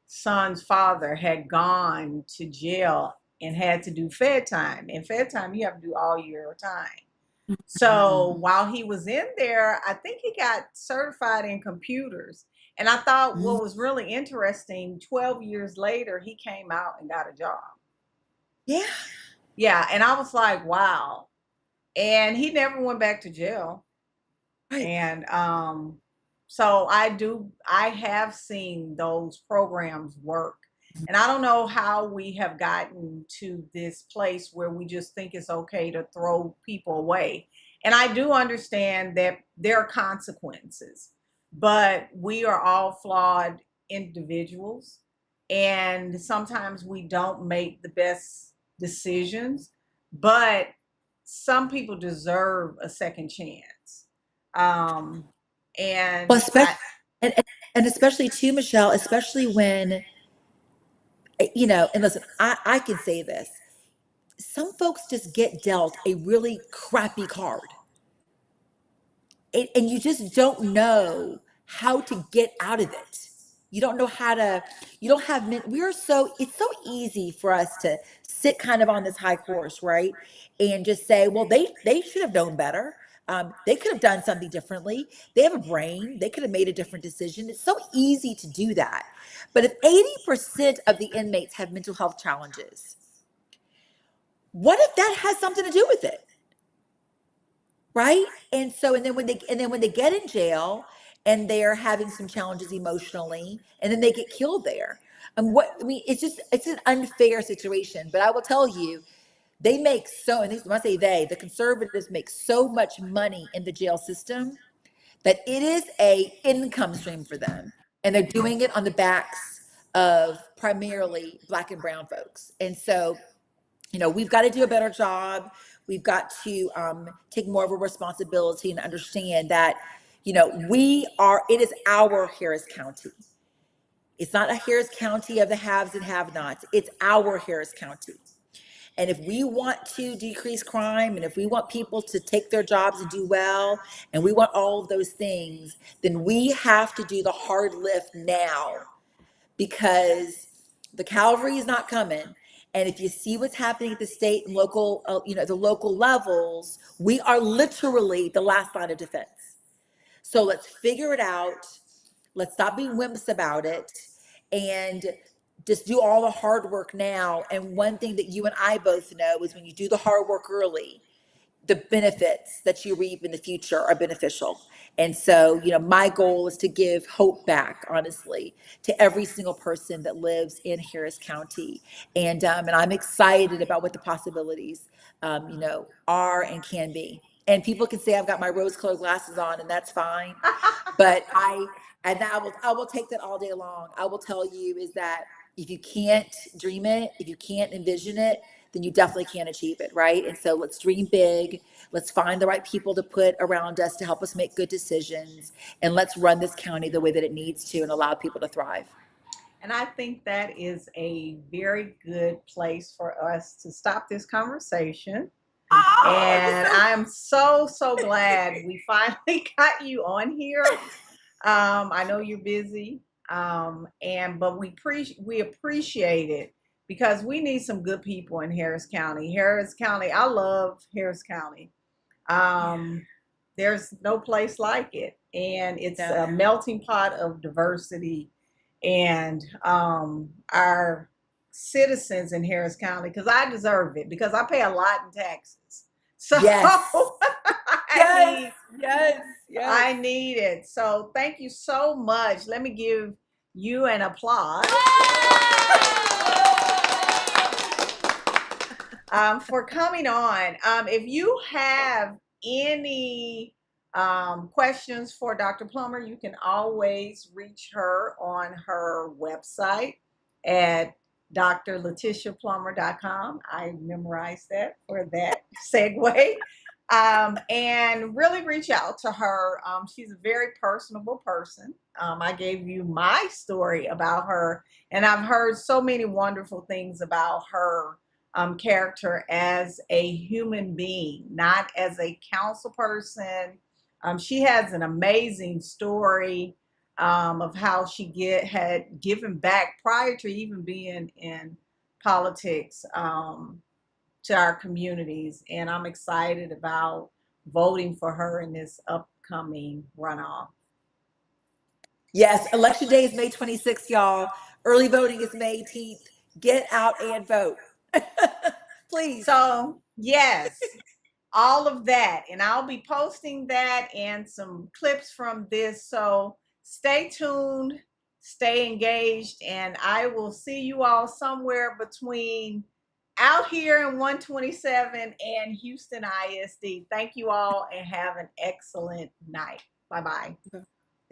S1: son's father had gone to jail and had to do fed time. In fed time, you have to do all your time. So
S2: Mhm.
S1: while he was in there, I think he got certified in computers. And I thought
S2: Mhm.
S1: what was really interesting, 12 years later, he came out and got a job.
S2: Yeah,
S1: Yeah. And I was like, wow. And he never went back to jail.
S2: right.
S1: And so I have seen those programs work. And I don't know how we have gotten to this place where we just think it's okay to throw people away. And I do understand that there are consequences, but we are all flawed individuals. And sometimes we don't make the best decisions, but some people deserve a second chance. Um,
S2: Well,
S1: and
S2: especially, and especially too, Michelle, especially when, and listen, I can say this. Some folks just get dealt a really crappy card, and you just don't know how to get out of it. You don't know how to, you don't have, it's so easy for us to sit kind of on this high horse, right? And just say, well, they should have known better. They could have done something differently. They have a brain. They could have made a different decision. It's so easy to do that. But if 80% of the inmates have mental health challenges, what if that has something to do with it? Right? And so, and then when they get in jail and they're having some challenges emotionally, and then they get killed there. And what I mean, it's an unfair situation. But I will tell you, they make so, and when I say they, the conservatives make so much money in the jail system that it is a income stream for them, and they're doing it on the backs of primarily Black and brown folks. And so, we've got to do a better job. We've got to take more of a responsibility and understand that, it is our Harris County. It's not a Harris County of the haves and have nots. It's our Harris County. And if we want to decrease crime, and if we want people to take their jobs and do well, and we want all of those things, then we have to do the hard lift now, because the cavalry is not coming. And if you see what's happening at the state and local, the local levels, we are literally the last line of defense. So let's figure it out. Let's stop being wimps about it, and just do all the hard work now. And one thing that you and I both know is when you do the hard work early, the benefits that you reap in the future are beneficial. And so, my goal is to give hope back, honestly, to every single person that lives in Harris County. And I'm excited about what the possibilities, are and can be. And people can say I've got my rose-colored glasses on, and that's fine. But I will take that all day long. I will tell you is that if you can't dream it, if you can't envision it, then you definitely can't achieve it, right? And so let's dream big. Let's find the right people to put around us to help us make good decisions. And let's run this county the way that it needs to and allow people to thrive.
S1: and I think that is a very good place for us to stop this conversation.
S2: Oh, you're
S1: And
S2: so
S1: I'm so, so glad we finally got you on here. I know you're busy, and but we appreciate it because we need some good people in Harris County. Harris County, I love Harris County.
S2: yeah,
S1: There's no place like it, and it's
S2: no.
S1: a melting pot of diversity. And our citizens in Harris County, because I deserve it, because I pay a lot in taxes. So
S2: Yes.
S1: I
S2: Yes.
S1: need
S2: Yes, yes.
S1: I need it. So thank you so much. Let me give you an applause for coming on. If you have any questions for Dr. Plummer, you can always reach her on her website at drletitiaplummer.com. I memorized that for that segue. And really reach out to her. She's a very personable person. I gave you my story about her, and I've heard so many wonderful things about her character as a human being, not as a council person. She has an amazing story of how she had given back prior to even being in politics to our communities, and I'm excited about voting for her in this upcoming runoff.
S2: Yes, election day is May 26th, y'all. Early voting is May 18th. Get out and vote. Please.
S1: So, yes, all of that. And I'll be posting that and some clips from this. So stay tuned, stay engaged, and I will see you all somewhere between out here in 127 and Houston ISD. Thank you all and have an excellent night. Bye bye.